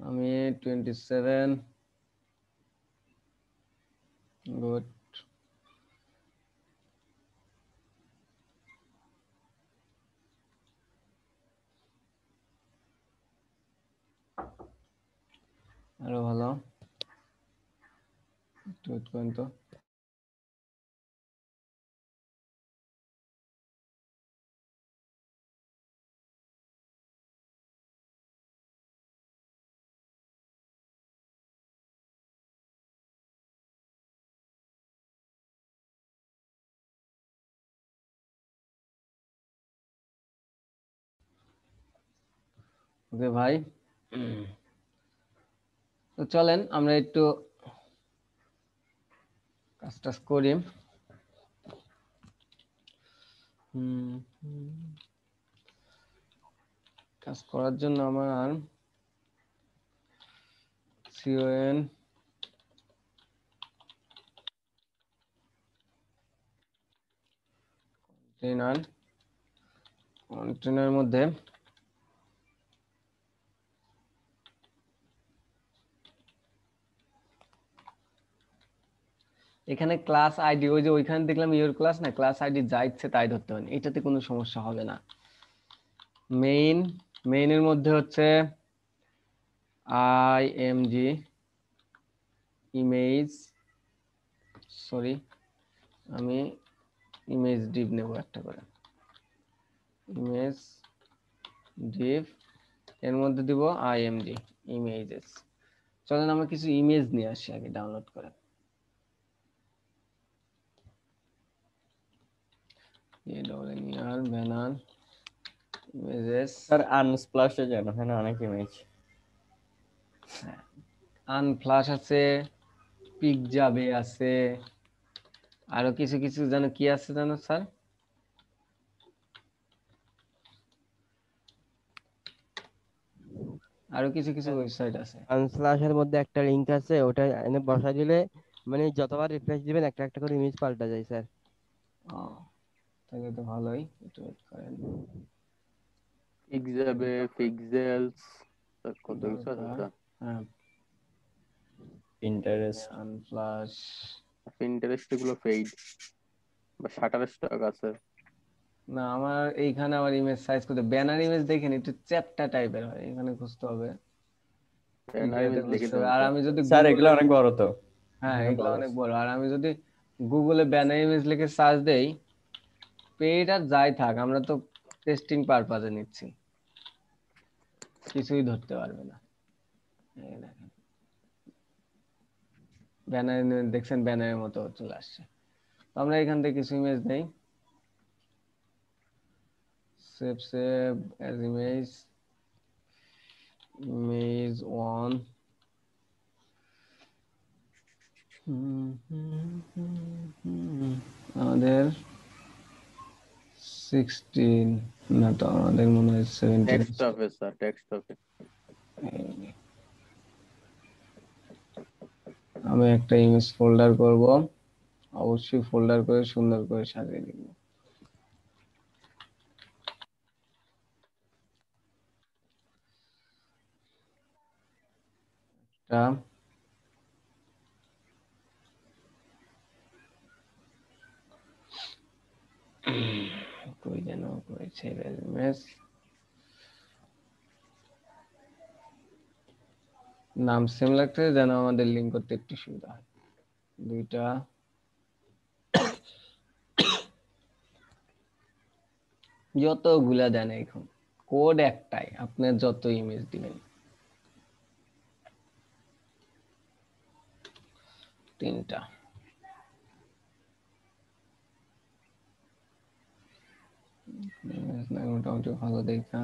A: আমি 27 গুড। আরো ভালো, একটু wait করেন তো। ওকে ভাই, তো চলেন আমরা একটু কাজ টাজ করি। কাজ করার জন্য আমার con কন্টেনার মধ্যে এখানে ক্লাস আইডি, ওই যে ওইখানে দেখলাম ইউর ক্লাস না, ক্লাস আইডি যা ইচ্ছে তাই ধরতে হবে, এটাতে কোনো সমস্যা হবে না। মেইনের মধ্যে হচ্ছে img ইমেজ, সরি আমি ইমেজ ডিভ নেব একটা করে, ইমেজ ডিভ, এর মধ্যে দিব img ইমেজেস। চলেন আমরা কিছু ইমেজ নিয়ে আসি আগে ডাউনলোড করে। ব্যানার ইমেজেস,
F: স্যার আনস্প্লাশে যেন এখানে অনেক ইমেজ,
A: আনফ্লাশ আছে, পিকজাবে আছে, আরো কিছু কিছু জানো কি আছে জানো স্যার? আরো কিছু কিছু ওয়েবসাইট আছে।
D: আনস্লাশের মধ্যে একটা লিংক আছে, ওটা এনে বসাই দিলে মানে যতবার রিফ্রেশ দিবেন একটা একটা করে ইমেজ পাল্টা যায় স্যার।
A: ও, তাহলে তো ভালোই, একটু ওয়েট করেন।
B: পিক্সাবে, পিক্সেলস, কত কিছু আছে
A: দরকার,
B: স্যার।
A: হ্যাঁ,
F: ইন্টারেস্ট।
A: আনফ্লাশ।
B: পিন্টারেস্ট গুলো পেইড বা শাটার স্টক আছে।
A: না আমার এইখানে আমার ইমেজ সাইজ করতে, ব্যানার ইমেজ দেখেন একটু চ্যাপ্টা টাইপের হয়, এখানে খুঁজতে হবে,
B: ইমেজ লিখে দেন
A: আর
B: স্যার।
A: আমি যদি
F: স্যার এগুলো
A: গুগলে,
F: অনেক বড় তো।
A: হ্যাঁ
F: এখানে
A: এগুলো
F: বড়
A: অনেক
F: আছে।
A: বড়, আর আমি যদি গুগলে ব্যানার ইমেজ লিখে সার্চ দেই, পেইড আর যাই থাক, আমরা তো টেস্টিং পারপাজে নিচ্ছি, কিছুই ধরতে পারবে না। এই দেখেন ব্যানার, দেখছেন ব্যানারের মতো চলে আসছে। তো আমরা এখান থেকে কিছু ইমেজ নেই, সেভ অ্যাজ ইমেজ, ইমেজ 1, আমাদের 16, না তো আমাদের মনে হয় 17।
B: ডেস্কটপে স্যার, ডেস্কটপে।
A: আমি একটা ইমেজ ফোল্ডার করব, অবশ্যই ফোল্ডার করে সুন্দর করে সাজিয়ে দিব। টা কই যেন করেছে ইমেজ, নাম সেম লাগছে যেন আমাদের লিংক করতে একটু সুবিধা হয়। দুইটা যতগুলা দেন, এখন কোড একটাই, আপনি যত ইমেজ দিবেন। 3টা মোটামুটি ভালো দেখা।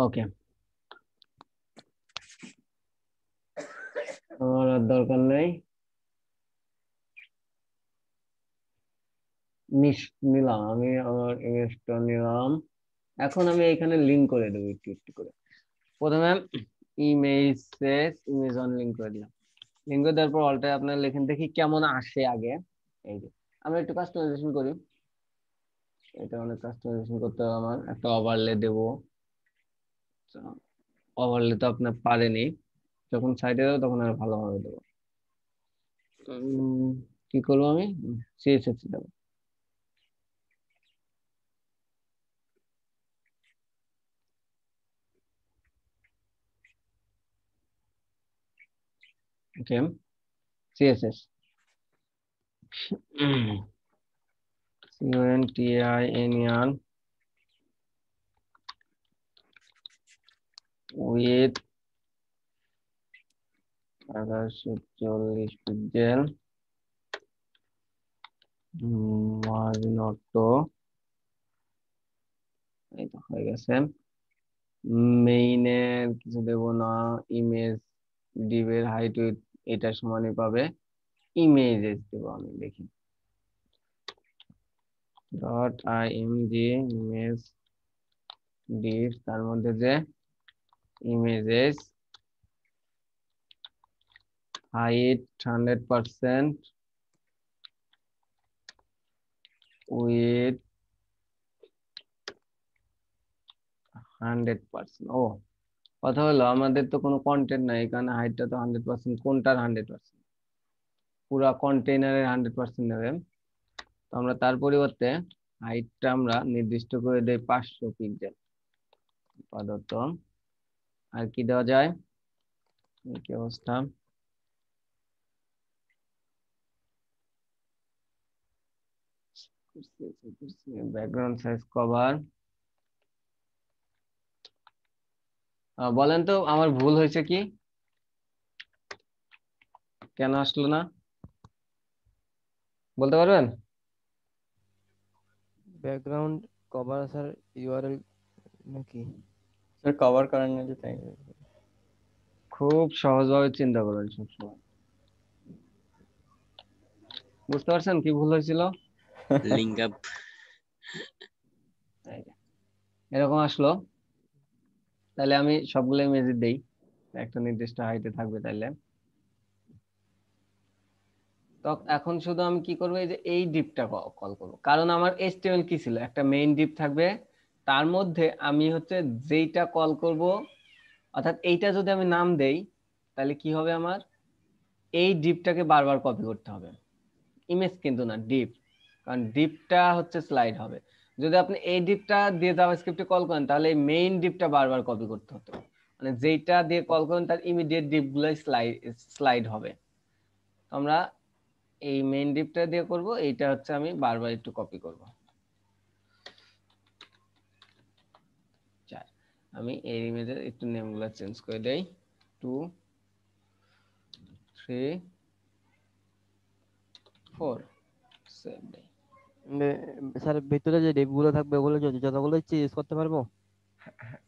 A: ওকে, আমার আর দরকার নেই। নিলাম আমি আমার ইমেজটা নিলাম। এখন আমি এখানে লিংক করে দেবো একটু একটু করে। প্রথমে ইমেজ অন লিংক করে দিলাম। লিংক করে দেওয়ার পর অলটাই আপনার লেখেন, দেখি কেমন আসে আগে। এই যে আমরা একটু কাস্টমাইজেশন করি। এটা অনেক কাস্টমাইজেশন করতে হবে, আমার একটা ওভারলে দেবো। ওভারলে তো আপনার পারেনি, যখন সাইডে দেবো তখন আর ভালোভাবে দেবো। কি করবো আমি, সিএসএস দেবো। Okay, CSS CONTINER with 1840 pixel margin auto. এই তো হয়ে গেছে। মেইনে কিছু দেবো না, ইমেজ ডিভের হাইট উইথ এটা সমানই পাবে। ইমেজেস দেবো আমি, দেখি ডট img ইমেজ ডিভ, তার মধ্যে যে ইমেজেস হাইট 100% উইথ 100%। ও, কথা হলো আমাদের তো কোনো কন্টেন্ট নাই এখানে, হাইটটা তো 100%, কোনটার 100%? পুরা কন্টেইনারের 100% নেবে। তো আমরা তার পরিবর্তে হাইটটা আমরা নির্দিষ্ট করে দেই 500 পিক্সেল আপাতত। আর কি দেওয়া যায়, কি অবস্থা, ব্যাকগ্রাউন্ড সাইজ কভার। বলেন তো আমার ভুল হয়েছে কি, কেন আসলো না, বলতে পারবেন?
D: ব্যাকগ্রাউন্ড কভার স্যার ইউআরএল নাকি?
F: স্যার কভার করেন না যে তাই।
A: খুব সহজভাবে চিন্তা করবেন সবসময়। বুঝতে পারছেন কি ভুল হয়েছিল?
E: Link up.
A: এই যে, এরকম আসলো। তাহলে আমি সবগুলো ইমেজ দেই, একটা নির্দিষ্ট হাইটে থাকবে তাইলে। তো এখন শুধু আমি কি করবো, এই যে এই ডিপটা কল করবো, কারণ আমার HTML কি ছিল, একটা মেইন ডিপ থাকবে, তার মধ্যে আমি হচ্ছে যেইটা কল করব, অর্থাৎ এইটা যদি আমি নাম দেই তাহলে কি হবে, আমার এই ডিপটাকে বারবার কপি করতে হবে। ইমেজ কিন্তু না, ডিপ, কারণ ডিপটা হচ্ছে স্লাইড হবে। যদি আপনি এই ডিপটা দিয়ে জাভাস্ক্রিপ্টে কল করেন তাহলে এই মেইন ডিপটা বারবার কপি করতে হতো, মানে যেইটা দিয়ে কল করেন তার ইমিডিয়েট ডিপগুলোই স্লাইড হবে। আমরা এই মেইন ডিপটা দিয়ে করব, এইটা হচ্ছে আমি বারবার একটু কপি করব। আমি এই ইমেজের একটু নেমগুলো চেঞ্জ করে দেই, 2 3 4 সেভ দেই।
D: স্যার ভিতরে যে ডিপ গুলো থাকবে ওগুলো যতগুলো ইচ্ছে ইউজ করতে পারবো?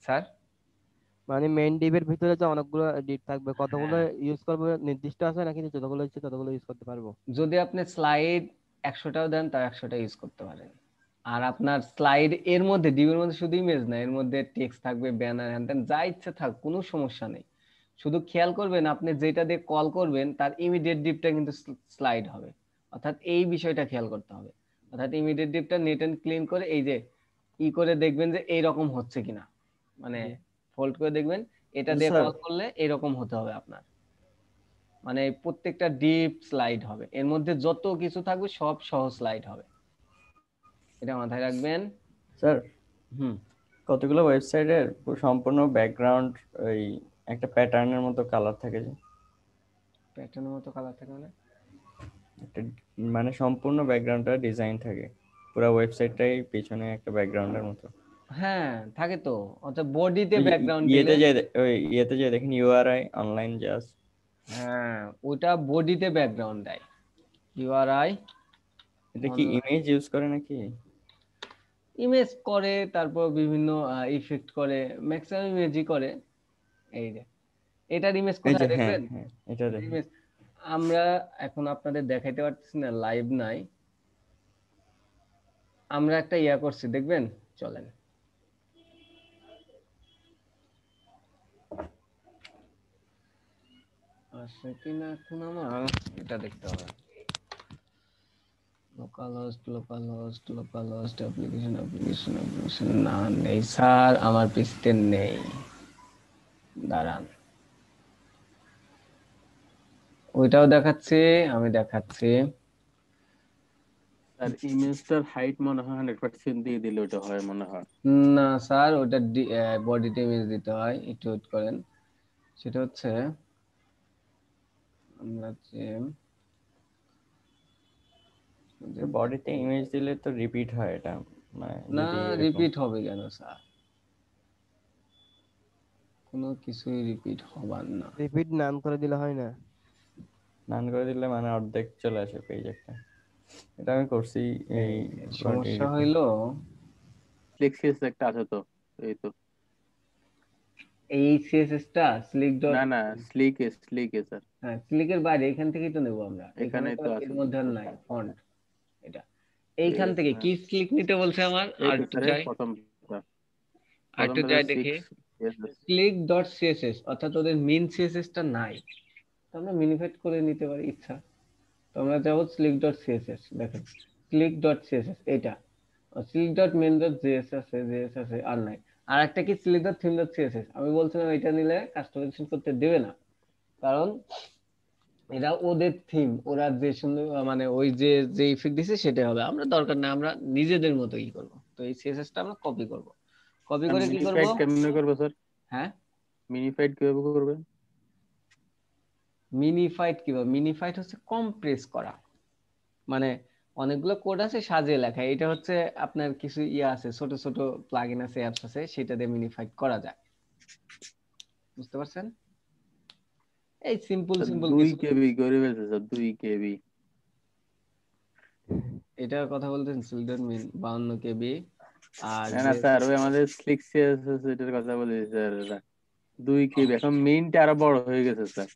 A: স্যার
D: মানে মেইন ডিপের ভিতরে যে অনেকগুলো ডিপ থাকবে, কতগুলো
A: হ্যাঁ,
D: ইউজ করবো নির্দিষ্ট আছে নাকি যতগুলো ইচ্ছে ততগুলো ইউজ করতে পারবো?
A: যদি আপনি স্লাইড 100টাও দেন তাও 100টা ইউজ করতে পারেন। আর আপনার স্লাইড এর মধ্যে ডিপের মধ্যে শুধু ইমেজ না, এর মধ্যে টেক্সট থাকবে, ব্যানার, হ্যান ত্যান যা ইচ্ছে থাক, কোনো সমস্যা নেই। শুধু খেয়াল করবেন আপনি যেটা দিয়ে কল করবেন তার ইমিডিয়েট ডিপটা কিন্তু স্লাইড হবে, অর্থাৎ এই বিষয়টা খেয়াল করতে হবে। অর্থাৎ ইমিডিয়েট ডিপটা নেট এন্ড ক্লিন করে এই যে ই করে দেখবেন যে এইরকম হচ্ছে কিনা, মানে
D: জি।
A: ফোল্ড করে দেখবেন এটা দিয়ে
F: স্যার
A: কল করলে এরকম হতে হবে আপনার, মানে প্রত্যেকটা ডিপ স্লাইড হবে, এর মধ্যে যত কিছু থাকবে সব সহ স্লাইড হবে, এটা মাথায় রাখবেন।
F: স্যার
A: হুম,
F: কতগুলো ওয়েবসাইটের সম্পূর্ণ ব্যাকগ্রাউন্ড ওই একটা প্যাটার্নের মতো কালার থাকে যে,
A: প্যাটার্নের মতো কালার থাকে মানে?
F: একটা মানে সম্পূর্ণ ব্যাকগ্রাউন্ডটা ডিজাইন থাকে, পুরো ওয়েবসাইটটাই পিছনে একটা ব্যাকগ্রাউন্ডের মতো।
A: হ্যাঁ থাকে তো, অর্থাৎ বডিতে
F: ওই
A: ব্যাকগ্রাউন্ড
F: ইয়েতে
A: দিলে।
F: যে ওই ইয়েতে যে দেখেন ইউআরআই অনলাইন জাস্ট,
A: হ্যাঁ ওটা বডিতে ব্যাকগ্রাউন্ড দেয়। ইউআরআই
F: এটা কি ইমেজ ইউজ করে নাকি?
A: ইমেজ করে, তারপর বিভিন্ন ইফেক্ট করে, ম্যাক্সিমাম ইমেজই করে। এই যে এটার ইমেজ
F: এই যে
A: কোথায়
F: হ্যাঁ
A: দেখবেন?
F: হ্যাঁ এটা দেখেন।
A: ইমেজ আমরা এখন আপনাদের দেখাইতে পারতেছি না, লাইভ নাই। আমরা একটা ইয়া করছি দেখবেন, চলেন। আসছে কিনা এখন আমার এটা দেখতে হবে। লোকাল হোস্ট অ্যাপ্লিকেশন না, নেই স্যার, আমার পিসতে নেই। দাঁড়ান, ওইটাও দেখাচ্ছি, আমি দেখাচ্ছি।
B: আর ইমেজটার হাইট মনে হয় 100% দিয়ে দিলে ওটা হয় মনে হয়।
A: না স্যার, ওটা বডিতে ইমেজ দিতে হয়, একটু ওয়েট করেন। সেটা হচ্ছে আমরা যে
F: বডিতে ইমেজ দিলে তো রিপিট হয় এটা, মানে
A: না,
F: যদি এরকম
A: রিপিট হবে কেন স্যার? কোনো কিছুই রিপিট হবার না।
D: রিপিট নান করে দিলে হয় না?
F: নান করে দিলে মানে অর্ধেক চলে আসে পেজ একটা। এটা আমি করছি এই
A: সমস্যা হইলো
B: ফ্লেক্সিয়াস একটা আছে তো, এই তো।
A: এই সিএসএসটা স্লিক ডট,
B: না না, স্লিক স্যার,
A: হ্যাঁ স্লিকের বাইরে এখান থেকেই তো নেবো আমরা, এখানে
B: এখানেই
A: তো
B: তো
A: এর
B: আছে।
A: মধ্যে আর নাই ফন্ট। এটা এইখান থেকে
B: হ্যাঁ,
A: কি স্লিক নিতে বলছে আমার,
B: এই
A: আর
B: তো
A: একটু
B: স্যার,
A: যাই, আর একটু
B: প্রথমটা
A: যাই দেখি।
B: 6
A: স্লিক ডট সিএসএস অর্থাৎ ওদের মেইন সিএসএসটা নাই, তো আমরা মিনিফাইড করে নিতে পারি ইচ্ছা। তো আমরা যাবো স্লিক ডট সিএসএস, দেখেন স্লিক ডট সিএসএস এটা, slick dot main dot JS আছে, জেএস আছে, আর নাই। আর একটা কি slick dot theme dot CSS, আমি বলছিলাম এটা নিলে কাস্টমাইজেশন করতে দেবে না, কারণ এটা ওদের থিম, ওরা যে সুন্দর মানে ওই যে যে ইফেক্ট দিছে সেটাই হবে, আমরা দরকার না, আমরা নিজেদের মতো ই করব। তো এই সিএসএস টা আমরা কপি করব, কপি করে কি করব।
B: মিনিফাইড কেমনে করবে স্যার?
A: হ্যাঁ
B: মিনিফাইড কিভাবে করবে?
A: মিনিফাইড কিভাবে, মিনিফাইড হচ্ছে কম্প্রেস করা, মানে অনেকগুলো কোড আছে সাজিয়ে লেখা, এটা হচ্ছে আপনার কিছু ইয়ে আছে, ছোট ছোট প্লাগইন আছে, অ্যাপস আছে, সেটা দিয়ে মিনিফাইড করা যায়, বুঝতে পারছেন? এই সিম্পল সিম্পল
B: 2
A: কিছু।
B: কেবি করে ফেলছে স্যার, 2 কেবি।
A: এটার কথা বলতেন সিলডন মিন 52 কেবি, আর
B: না না
A: যে
B: স্যার, ওই আমাদের স্লিক সিএসএস এটার কথা বলি স্যার। 2 কেবি, এখন মেইনটা আরো বড় হয়ে গেছে স্যার।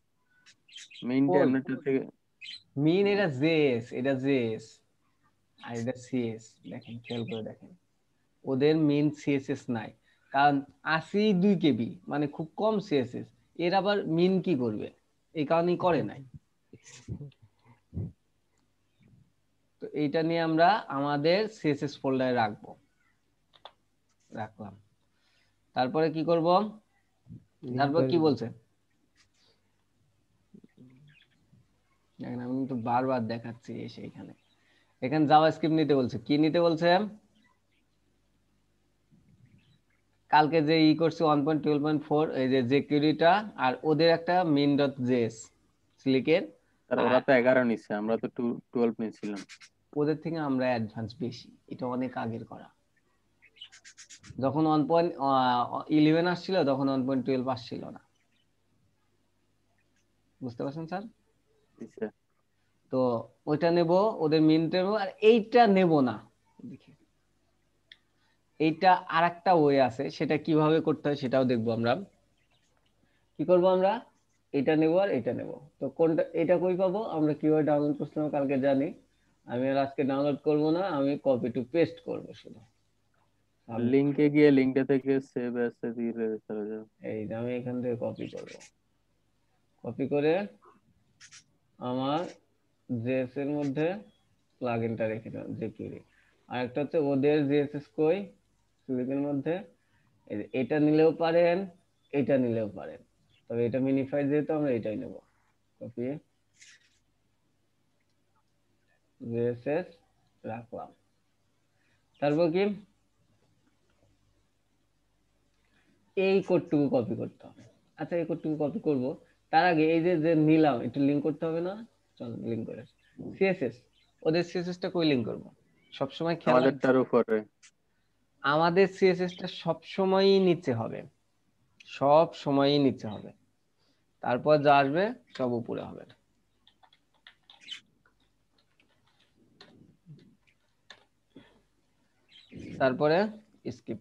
B: মেইনটা
A: কই
B: এমনিটা থেকে
A: মিন, এটা জেএস, এটা জেএস, আর এটা সিএস। দেখেন খেয়াল করে দেখেন, ওদের মেইন সিএসএস নাই, কারণ 82 কেবি মানে খুব কম সিএসএস, এর আবার মিন কি করবে, এই কারণেই করে নাই। তো এইটা নিয়ে আমরা আমাদের সিএসএস ফোল্ডারে রাখলাম। তারপরে কি করব, তারপর কি বলছে দেখেন, আমি কিন্তু বারবার দেখাচ্ছি এসে এখানে। এখানে জাভাস্ক্রিপ্ট নিতে বলছে, কি নিতে বলছে, কালকে যে ই করছি 1.12.4, এই যে জেকিউরিটা, আর ওদের একটা মেইন ডট জেএস স্লিকের।
B: স্যার,
A: আর
B: ওরা তো 11 নিচ্ছে, আমরা তো 12 নিছিলাম।
A: ওদের থেকে আমরা অ্যাডভান্স বেশি, এটা অনেক আগের করা। যখন 1.11 আসছিল তখন 1.12 আসছিল না, বুঝতে পারছেন স্যার?
B: আচ্ছা,
A: তো ওইটা নেব, ওদের মিনটা নেবো, আর এইটা নেব না। দেখি এইটা আর একটা ওয়ে আছে, সেটা কিভাবে করতে হয় সেটাও দেখবো আমরা। কি করব আমরা, এটা নেব আর এটা নেব। তো কোনটা, এটা কই পাবো আমরা, কিভাবে ডাউনলোড করছিলাম কালকে জানি, আমি আর আজকে ডাউনলোড করব না, আমি কপি টু পেস্ট করব শুধু।
B: লিংকে গিয়ে লিংকটা থেকে সেভ অ্যাজ দিয়ে চলে যাও।
A: এই যে আমি এখান থেকে কপি করব, কপি করে আমার জেএস এর মধ্যে প্লাগইনটা রেখে দিলাম জেকিউরি। আর একটা হচ্ছে ওদের জেএসএস কই, সিলিকের মধ্যে। এটা নিলেও পারেন, এটা নিলেও পারেন, তবে এটা মিনিফাইড যেহেতু আমরা এটাই নেব। কপি জেএসএস রাখলাম। তারপর কি, এই কোডটুকু কপি করতে হবে। আচ্ছা এই কোডটুকু কপি করব, তার আগে এই যে যে নিলাম একটু লিংক করতে হবে না? চল লিংক করে সিএসএস, ওদের সিএসএস টা কই লিংক করব, সবসময় খেয়াল রাখবেন।
B: আমাদেরটার উপরে
A: আমাদের সিএসএস টা সব সময়ই নিচে হবে, সব সময়ই নিচে হবে, তারপর যা আসবে সব উপরে হবে। তারপরে স্কিপ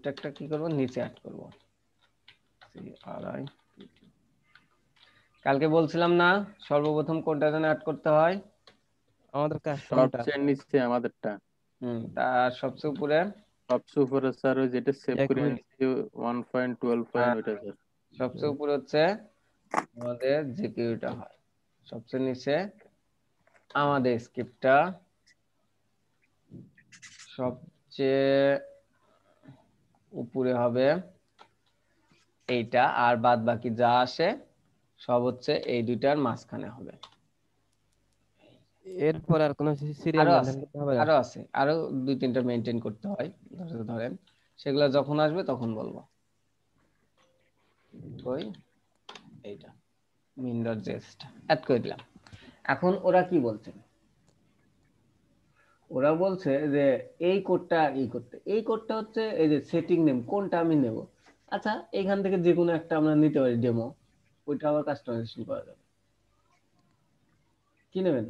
A: ট্যাগটা কি করব, নিচে অ্যাড করব। CRI কালকে বলছিলাম না সর্বপ্রথম কোনটা যেন অ্যাড করতে হয়?
D: আমাদের কাস্টমটা
B: সবচেয়ে নিচে আমাদেরটা,
A: তার সবচেয়ে উপরে
B: সবচেয়ে উপরে স্যার ওই যেটা সেভ করে
D: Security।
B: আনছি 1.12 পয়েন্ট ওইটা স্যার।
A: সবচেয়ে উপরে হচ্ছে আমাদের জিপিইউটা হয়, সবচেয়ে নিচে আমাদের স্ক্রিপ্টটা, সবচেয়ে উপরে হবে এইটা, আর বাদ বাকি যা আসে সব হচ্ছে এই দুইটার মাঝখানে হবে।
D: এরপর আর কোনো সিরিয়াল
A: আরো
D: মেনটেন
A: আছে,
D: করতে হবে না?
A: আরো দুই তিনটা মেনটেন করতে হয়, ধরেন সেগুলো যখন আসবে তখন বলবো। ওই এইটা min.js অ্যাড করে দিলাম। এখন ওরা কি বলছে, ওরা বলছে যে এই কোডটা এই কোডটা হচ্ছে এই যে সেটিং নেম কোনটা আমি নেব। আচ্ছা এখান থেকে যে কোনো একটা আমরা নিতে পারি ডেমো, ওইটা আবার কাস্টমাইজেশন করা যাবে। কি নেবেন?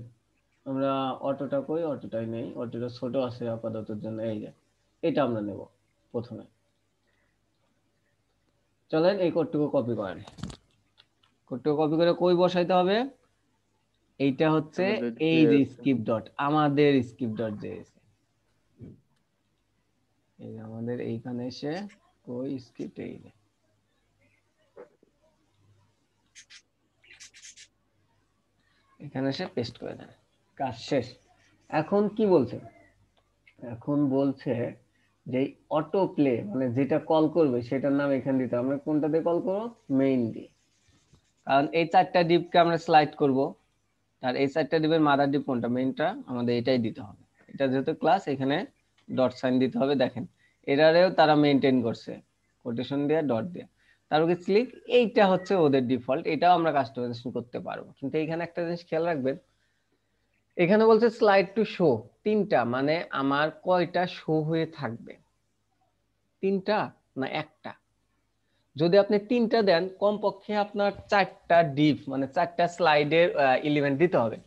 A: আমরা অটোটা কই, অটোটাই নেই, অটোটা ছোট আছে আপাতত জন্য, এই যে এটা আমরা নেব প্রথমে। চলেন এই কোডটুকু কপি করেন, কোডটুকু কপি করে কই বসাইতে হবে, এইটা হচ্ছে
B: আমাদের
A: এই
B: যে
A: যে স্কিপ ডট, আমাদের স্কিপ ডট জেএস, এই যে আমাদের এইখানে এসে কই স্কিপ, এই যে এখানে এসে পেস্ট করে দেন, কাজ শেষ। এখন কি বলছে, এখন বলছে যে অটো প্লে মানে যেটা কল করবে সেটার নাম এখানে দিতে হবে। আমরা কোনটা দিয়ে কল করব, মেইন দিয়ে, কারণ এই চারটা ডিপকে আমরা স্লাইড করব, আর এই চারটা ডিপের মাদার ডিপ কোনটা, মেইনটা, আমাদের এটাই দিতে হবে। এটা যেহেতু ক্লাস, এখানে ডট সাইন দিতে হবে। দেখেন এরারেও তারা মেইনটেইন করছে কোটেশন দিয়ে ডট দিয়ে, তারপরে ক্লিক, এইটা হচ্ছে ওদের ডিফল্ট, এটাও আমরা কাস্টমাইজেশন করতে পারবো। কিন্তু এখানে একটা জিনিস খেয়াল রাখবেন, এখানে বলছে স্লাইড টু শো, তিনটা, মানে আমার কয়টা শো হয়ে থাকবে, তিনটা না একটা। যদি আপনি তিনটা দেন, কমপক্ষে আপনার চারটা ডিপ মানে চারটা স্লাইডের এলিমেন্ট দিতে হবে,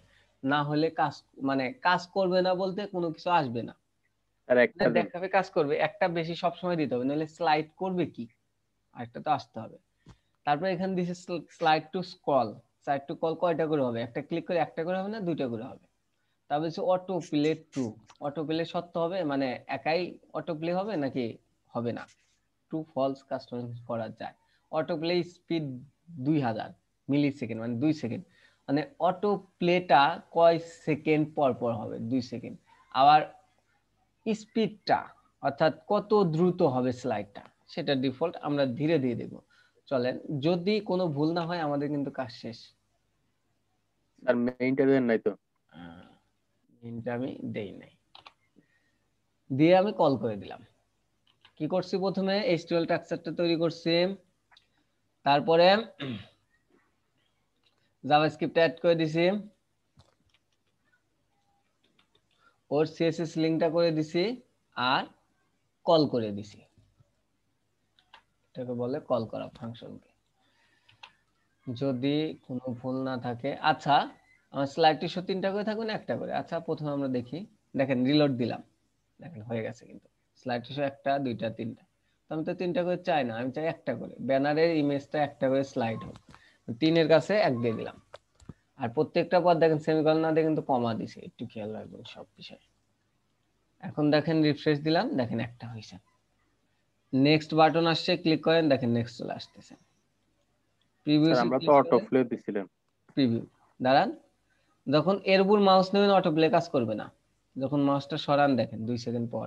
A: না হলে কাজ মানে কাজ করবে না, বলতে কোনো কিছু আসবে না,
B: আর একটা দিন
A: দেখাবে কাজ করবে, একটা বেশি সব সময় দিতে হবে, নাহলে স্লাইড করবে কি, আরেকটা তো আসতে হবে। তারপর এখানে দিছে slide two scroll, slide to call কয়টা করে হবে, একটা ক্লিক করে একটা করে হবে না দুইটা করে হবে। তারপর হচ্ছে auto play true, auto play সত্য হবে, মানে একাই অটো প্লে হবে নাকি হবে না, ট্রু ফলস কাস্টমাইজ করা যায়। অটো প্লে স্পিড 2000 মিলি সেকেন্ড, মানে 2 সেকেন্ড, মানে অটো প্লেটা কয় সেকেন্ড পর পর হবে, 2 সেকেন্ড। আবার স্পিডটা অর্থাৎ কত দ্রুত হবে স্লাইডটা, সেটা ডিফল্ট, আমরা ধীরে ধীরে দেব। চলেন, যদি কোনো ভুল না হয় আমাদের কিন্তু কাজ শেষ।
B: আর মেইনটা দেন নাই তো,
A: এটা আমি দেই নাই, দিয়ে আমি কল করে দিলাম। কি করছি, প্রথমে এইচটিএমএল স্ট্রাকচারটা তৈরি করছি, তারপরে জাভাস্ক্রিপ্ট অ্যাড করে দিছি, ওর সিএসএস লিংকটা করে দিছি, আর কল করে দিছি, এটাকে বলে কল করা ফাংশনকে। যদি কোনো ভুল না থাকে, আচ্ছা আমার স্লাইডটি 3টা করে থাকুন একটা করে, আচ্ছা প্রথমে আমরা দেখি, দেখেন রিলোড দিলাম, দেখেন হয়ে গেছে, কিন্তু স্লাইডটি একটা দুইটা তিনটা, তো আমি তো 3টা করে চাই না, আমি চাই একটা করে, ব্যানারের ইমেজটা একটা করে স্লাইড হোক, 3-এর কাছে 1 দিয়ে দিলাম। আর প্রত্যেকটা পর দেখেন সেমিকলন না দিয়ে কিন্তু কমা দিছে, একটু খেয়াল রাখবেন সব বিষয়ে। এখন দেখেন রিফ্রেশ দিলাম, দেখেন একটা হয়েছে, নেক্সট বাটন আসছে, ক্লিক করেন, দেখেন নেক্সট চলে আসতেছে।
B: স্যার
A: প্রিভিউসে
B: আমরা তো
A: ক্লিক
B: অটো
A: করেন,
B: প্লে দিছিলাম।
A: প্রিভিউ দাঁড়ান, যখন এর উপর মাউস নেবেন অটো প্লে কাজ করবে না, যখন মাউসটা সরান দেখেন 2 সেকেন্ড পর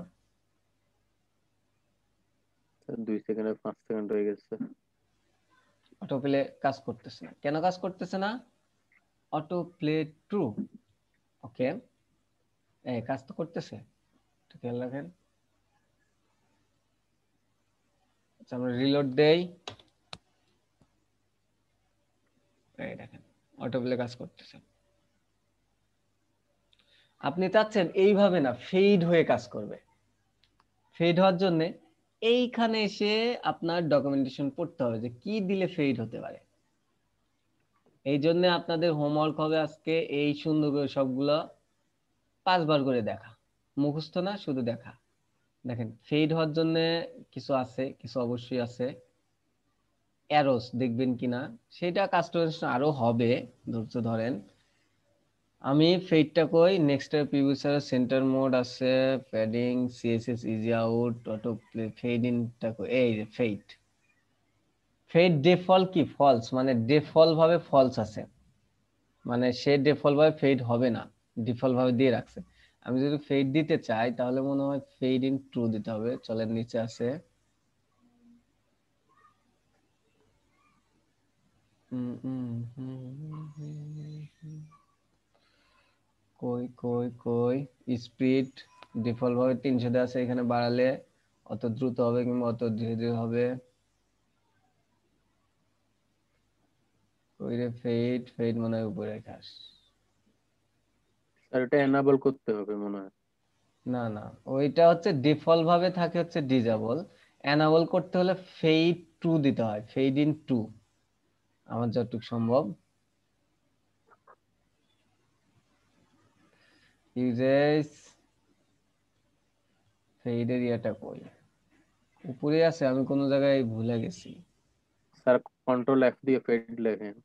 B: 2 সেকেন্ডে 5 সেকেন্ড হয়ে গেছে।
A: অটো প্লে কাজ করতেছে না, কেন কাজ করতেছে না, অটো প্লে ট্রু, ওকে এই কাজ তো করতেছে, একটু খেয়াল রাখেন। আচ্ছা আমরা রিলোড দেই, এই দেখেন অটো প্লে কাজ করতেছে। আপনি চাচ্ছেন এইভাবে না, ফেড হয়ে কাজ করবে, ফেড হওয়ার জন্য এইখানে এসে আপনার ডকুমেন্টেশন পড়তে হবে যে কি দিলে ফেড হতে পারে। এই জন্য আপনাদের হোমওয়ার্ক হবে আজকে এই সুন্দর করে সবগুলো 5 বার করে দেখা, মুখস্থ না, শুধু দেখা। দেখেন ফেড হওয়ার জন্য কিছু আছে, কিছু অবশ্যই আছে। অ্যারোস দেখবেন কিনা সেটা কাস্টমাইজেশন আরো হবে, ধৈর্য ধরেন। আমি ফেডটা কই, নেক্সট প্রিভিয়াস সেন্টার মোড আছে, padding, CSS, easy out, auto play, fade ইনটা কই, এই যে ফেড। ফেড ডিফল্ট কি ফলস, মানে ডিফল্ট ভাবে ফলস আছে, মানে সে ডিফল্ট ভাবে ফেড হবে না, ডিফল্ট ভাবে দিয়ে রাখছে। আমি যদি ফেড দিতে চাই তাহলে মনে হয় ফেড ইন ট্রু দিতে হবে। চলেন নিচে আছে কই কই কই স্পিড ডিফল্ট ভাবে 300 তে আছে, এখানে বাড়ালে অত দ্রুত হবে কিংবা অত ধীরে ধীরে হবে। কই রে ফেড, ফেড মনে হয় উপরে খাস।
B: আর এটা এনাবল করতে হবে মনে হয়।
A: না না, ওইটা হচ্ছে ডিফল্ট ভাবে থাকে হচ্ছে ডিজেবল। এনাবল করতে হলে ফেড টু দিতে হয়, ফেড ইন টু আমার যতটুকু সম্ভব। ইউজেস ফেড এরিয়াটা কই, উপরে আছে, আমি কোন জায়গায় ভুলে গেছি।
B: স্যার কন্ট্রোল এফ দিয়ে ফেড লেখেন।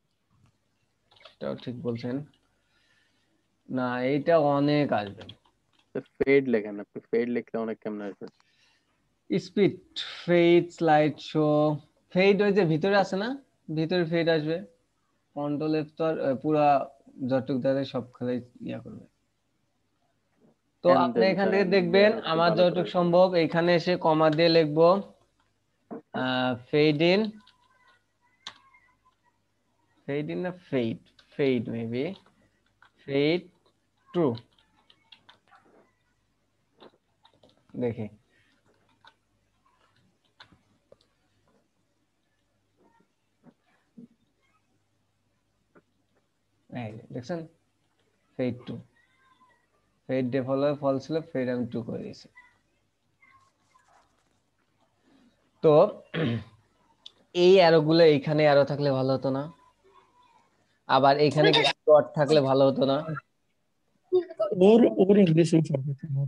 A: এটাও ঠিক বলছেন, না এইটা অনেক আসবে।
B: ফেড লেখেন, আপনি ফেড লিখলে অনেক কেমন আসবে।
A: Speed, fade, slide show, fade ওই যে ভিতরে আছে না, ভিতরে ফেড আসবে। কন্ট্রোল এফ তো আর পুরা যতটুকু দাঁড়ায় সব খেলাই ইয়া করবে। তো
B: And
A: আপনি
B: then
A: এখান
B: স্যার
A: থেকে দেখবেন
B: একটু
A: আমার
B: ভালো
A: যতটুকু
B: করে
A: সম্ভব এখানে এসে কমা দিয়ে লিখবো ফেড ইন, ফেড ইন না fade, fade maybe, fade true, দেখি এই যে, দেখছেন fade true, fade default false ছিল, ফেড আমি টু করে দিয়েছি। তো এই অ্যারো গুলো এইখানে অ্যারো থাকলে ভালো হতো না? আবার এইখানে কিছু ডট থাকলে ভালো হতো না?
C: ওর ইংলিশে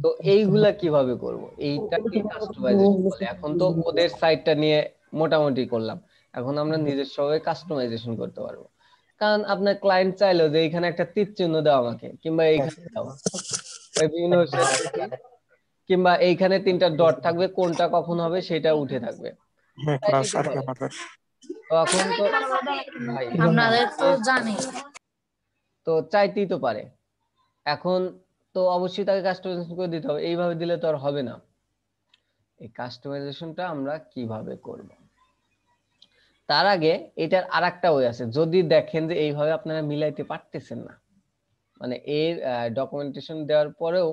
A: তো এইগুলা কিভাবে করব, এইটাকে কাস্টমাইজেশন বলে। এখন তো ওদের সাইটটা নিয়ে মোটামুটি করলাম, এখন আমরা নিজস্বভাবে কাস্টমাইজেশন করতে পারবো। কারণ আপনার ক্লায়েন্ট চাইলো যে এখানে একটা তীর চিহ্ন দাও আমাকে, কিংবা এইখানে দাও, বিভিন্ন website দেখি, কিংবা এইখানে 3টা ডট থাকবে, কোনটা কখন হবে সেটা উঠে থাকবে, চাইলেই তো পারে। তখন তো ভাই
G: আপনাদের তো জানি।
A: তো চাইতেই তো পারে। এখন তো অবশ্যই তাকে কাস্টমাইজেশন করে দিতে হবে, এইভাবে দিলে তো আর হবে না। এই কাস্টমাইজেশনটা আমরা কিভাবে করব, তার আগে এটার আরেকটা ওয়ে আছে। যদি দেখেন যে এইভাবে আপনারা মিলাইতে পারতেছেন না, মানে এর ডকুমেন্টেশন দেওয়ার পরেও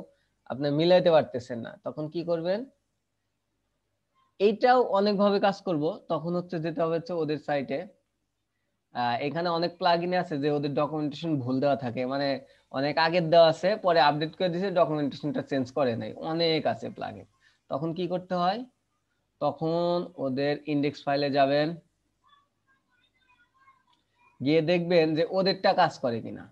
A: আপনি মিলাইতে পারতেছেন না, তখন কি করবেন? এইটাও অনেকভাবে কাজ করব। তখন হচ্ছে যেতে হবে হচ্ছে ওদের সাইটে, এখানে অনেক প্লাগইন আছে যে ওদের ডকুমেন্টেশন ভুল দেওয়া থাকে, মানে অনেক আগের দেওয়া আছে, পরে আপডেট করে দিয়েছে, ডকুমেন্টেশনটা চেঞ্জ করে নাই, অনেক আছে প্লাগইন। তখন কি করতে হয়? তখন ওদের ইন্ডেক্স ফাইলে যাবেন, গিয়ে দেখবেন যে ওদেরটা কাজ করে কিনা,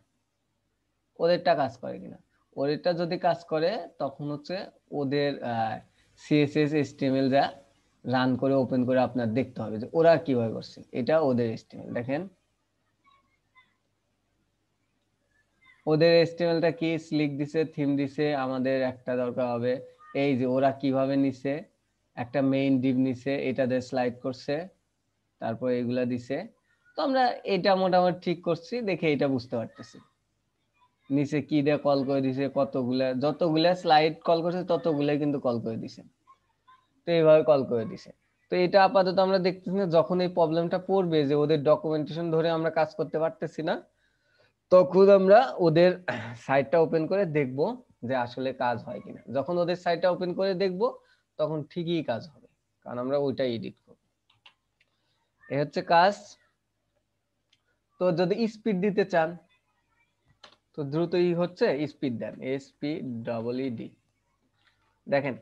A: ওদেরটা কাজ করে কিনা। ওদেরটা যদি কাজ করে তখন হচ্ছে ওদের সিএসএস এইচটিএমএল যা রান করে ওপেন করে আপনার দেখতে হবে যে ওরা কিভাবে করছে। এটা ওদের এইচটিএমএল, দেখেন ওদের এইচটিএমএলটা কি স্লিক দিছে, থিম দিছে, আমাদের একটা দরকার হবে এই যে ওরা কিভাবে নিছে, একটা মেইন ডিভ নিছে, এটা দিয়ে স্লাইড করছে, তারপর এগুলা দিছে। তো আমরা এটা মোটামুটি ঠিক করছি দেখে এটা বুঝতে পারতেছি নিচে কি দিয়ে কল করে দিছে, কতগুলা, যতগুলা স্লাইড কল করছে ততগুলাই কিন্তু কল করে দিছে। তো এইভাবে কল করে দিছে। তো এটা আপাতত আমরা দেখতেছি না, যখন এই প্রবলেমটা পড়বে যে ওদের ডকুমেন্টেশন ধরে আমরা কাজ করতে পারতেছি না, তখন আমরা ওদের সাইটটা ওপেন করে দেখব যে আসলে কাজ হয় কিনা। যখন ওদের সাইটটা ওপেন করে দেখব তখন ঠিকই কাজ হবে, কারণ আমরা ওইটাই এডিট করব। এই হচ্ছে কাজ। তো যদি স্পিড দিতে চান তো দ্রুতই হচ্ছে স্পিড দেন, এসপি ডবল ইডি। দেখেন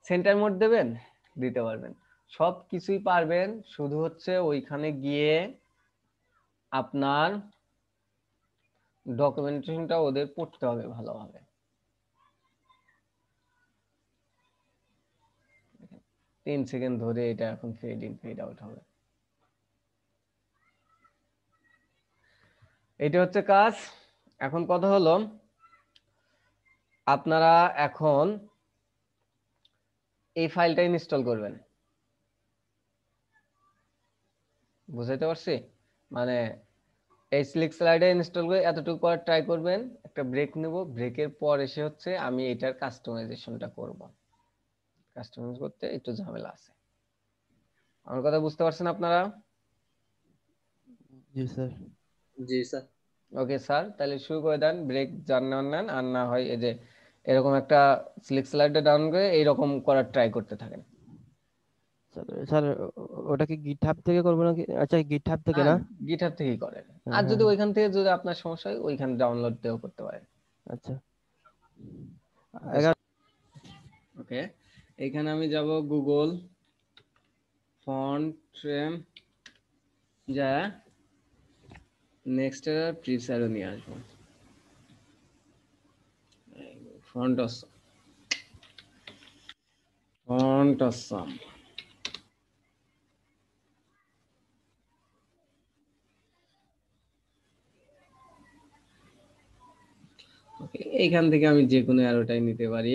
A: সেন্টার মোড দেবেন, দিতে পারবেন, সব কিছুই পারবেন, শুধু হচ্ছে ওইখানে গিয়ে আপনার ডকুমেন্টেশনটা ওদের পড়তে হবে ভালোভাবে। 3 সেকেন্ড ধরে এটা এখন ফেড ইন ফেড আউট হবে। এটা হচ্ছে কাজ। এখন কথা হলো আপনারা এখন এই ফাইলটা ইনস্টল করবেন, বুঝাইতে পারছি? মানে এই স্লিক স্লাইডে ইনস্টল করে এতটুকু করার ট্রাই করবেন, একটা ব্রেক নেব, ব্রেকের পর এসে হচ্ছে আমি এটার কাস্টমাইজেশনটা করব। কাস্টমাইজ করতে একটু ঝামেলা আছে। আমার কথা বুঝতে পারছেন আপনারা?
D: জি স্যার।
C: জি স্যার।
A: ওকে স্যার, তাহলে শুরু করে দেন, ব্রেক যার নেন, আর না হয় এই যে এরকম একটা স্লিক স্লাইডে ডাউন করে এইরকম করার ট্রাই করতে থাকেন।
D: স্যার ওটা কি গিটহাব থেকে করবো নাকি? আচ্ছা গিটহাব থেকে না?
A: গিটহাব থেকেই করেন, আর
D: হ্যাঁ,
A: যদি
D: হ্যাঁ।
A: ওইখান থেকে যদি আপনার সমস্যা হয় ওইখানে ডাউনলোড দিয়েও করতে পারেন।
D: আচ্ছা।
A: ওকে, এখানে আমি যাব গুগল ফন্ট, যা নেক্সট এর প্রিসারও নিয়ে আসবো, ফন্ট অসাম। ওকে, এইখান থেকে আমি যে কোনো অ্যারোটাই নিতে পারি।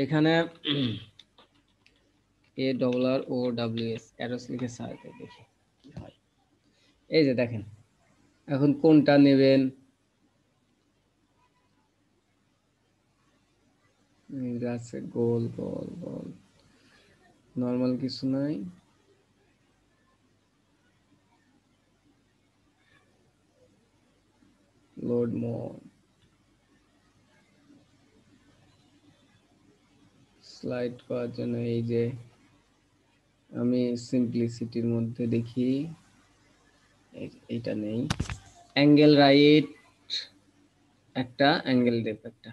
A: এখানে ARROWS অ্যারোস লিখে সার্চ করে দেখি কি হয়। এই যে দেখেন, এখন কোনটা নেবেন, আছে গোল গোল গোল, নরমাল কিছু নাই। লোড মোর, স্লাইড করার জন্য এই যে আমি সিম্পলিসিটির মধ্যে দেখি, এইটা নেই। অ্যাঙ্গেল রাইট একটা, অ্যাঙ্গেল ডেপ একটা।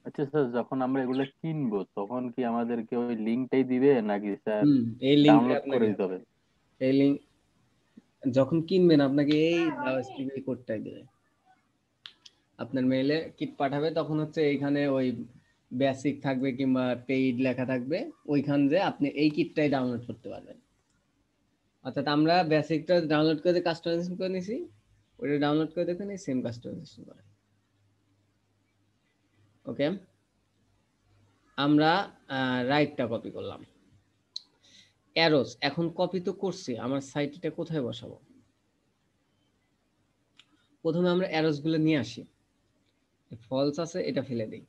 B: আচ্ছা স্যার, যখন আমরা এগুলো কিনবো তখন কি আমাদেরকে ওই লিঙ্কটাই দিবে নাকি স্যার
A: এই লিংকটা
B: ডাউনলোড করে
A: আপনাকে,
B: দিতে হবে?
A: এই লিংক যখন কিনবেন আপনাকে এই জাভাস্ক্রিপ্ট এই কোডটাই দেবে। আপনার মেইলে কিট পাঠাবে, তখন হচ্ছে এইখানে ওই বেসিক থাকবে কিংবা পেইড লেখা থাকবে, ওইখান যে আপনি এই কিটটাই ডাউনলোড করতে পারবেন। অর্থাৎ আমরা বেসিকটা ডাউনলোড করে কাস্টমাইজেশন করে নিছি, ওইটা ডাউনলোড করে দেখুন এই সেম কাস্টমাইজেশন করে। ওকে, আমরা রাইটটা কপি করলাম, অ্যারোস এখন কপি তো করছি, আমার সাইটটা কোথায় বসাবো? প্রথমে আমরা অ্যারোস গুলো নিয়ে আসি, ফলস আছে এটা ফেলে দিই।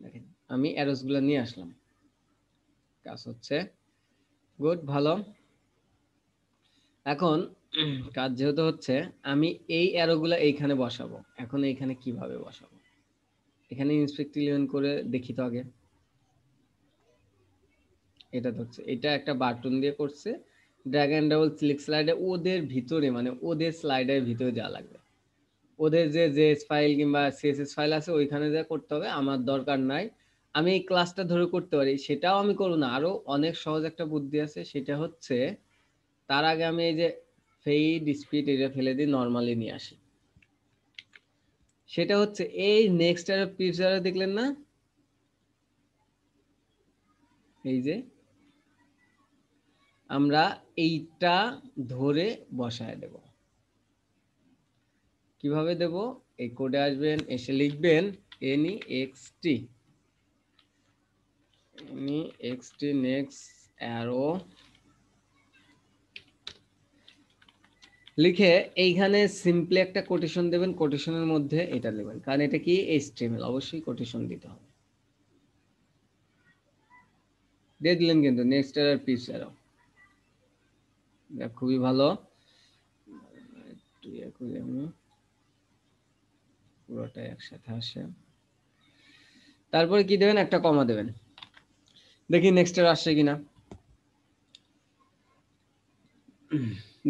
A: দেখেন আমি অ্যারোস গুলো নিয়ে আসলাম, কাজ হচ্ছে, গুড, ভালো। এখন কাজ যেহেতু হচ্ছে, আমি এই অ্যারোগুলো এইখানে বসাবো। এখন এইখানে কিভাবে বসাবো? এখানে ইন্সপেক্ট এলিমেন্ট করে দেখি তো আগে। এটা হচ্ছে, এটা একটা বাটন দিয়ে করছে, ড্র্যাগ এন্ড ডাবল ক্লিক স্লাইডে ওদের ভিতরে, মানে ওদের স্লাইডের ভিতরে যাওয়া লাগবে। ওদের যে জেএস ফাইল কিংবা সিএসএস ফাইল আছে ওইখানে যা করতে হবে, আমার দরকার নাই। আমি এই ক্লাসটা ধরে করতে পারি, সেটাও আমি করব না, আরো অনেক সহজ একটা বুদ্ধি আছে, সেটা হচ্ছে তার আগে আমি এই যে ফেড স্পিড এটা ফেলে দিই, নরমালি নিয়ে আসি। সেটা হচ্ছে এই নেক্সট আর পিকচারে দেখলেন না, এই যে আমরা এইটা ধরে বসায় দেব। কিভাবে দেব? এই কোডে আসবেন, এসে লিখবেন NEXT নেক্সট অ্যারো লিখে এইখানে সিম্পলি একটা কোটেশন দেবেন, কোটেশনের মধ্যে এটা লিখবেন, কারণ এটা কি HTML, অবশ্যই কোটেশন দিতে হবে। দিয়ে দিলেন কিন্তু নেক্সট অ্যারো পিস অ্যারো, খুবই ভালো। একটু ইয়ে করি আমি, পুরোটাই একসাথে আসে। তারপরে কি দেবেন, একটা কমা দেবেন। দেখি নেক্সট এর আসছে কিনা।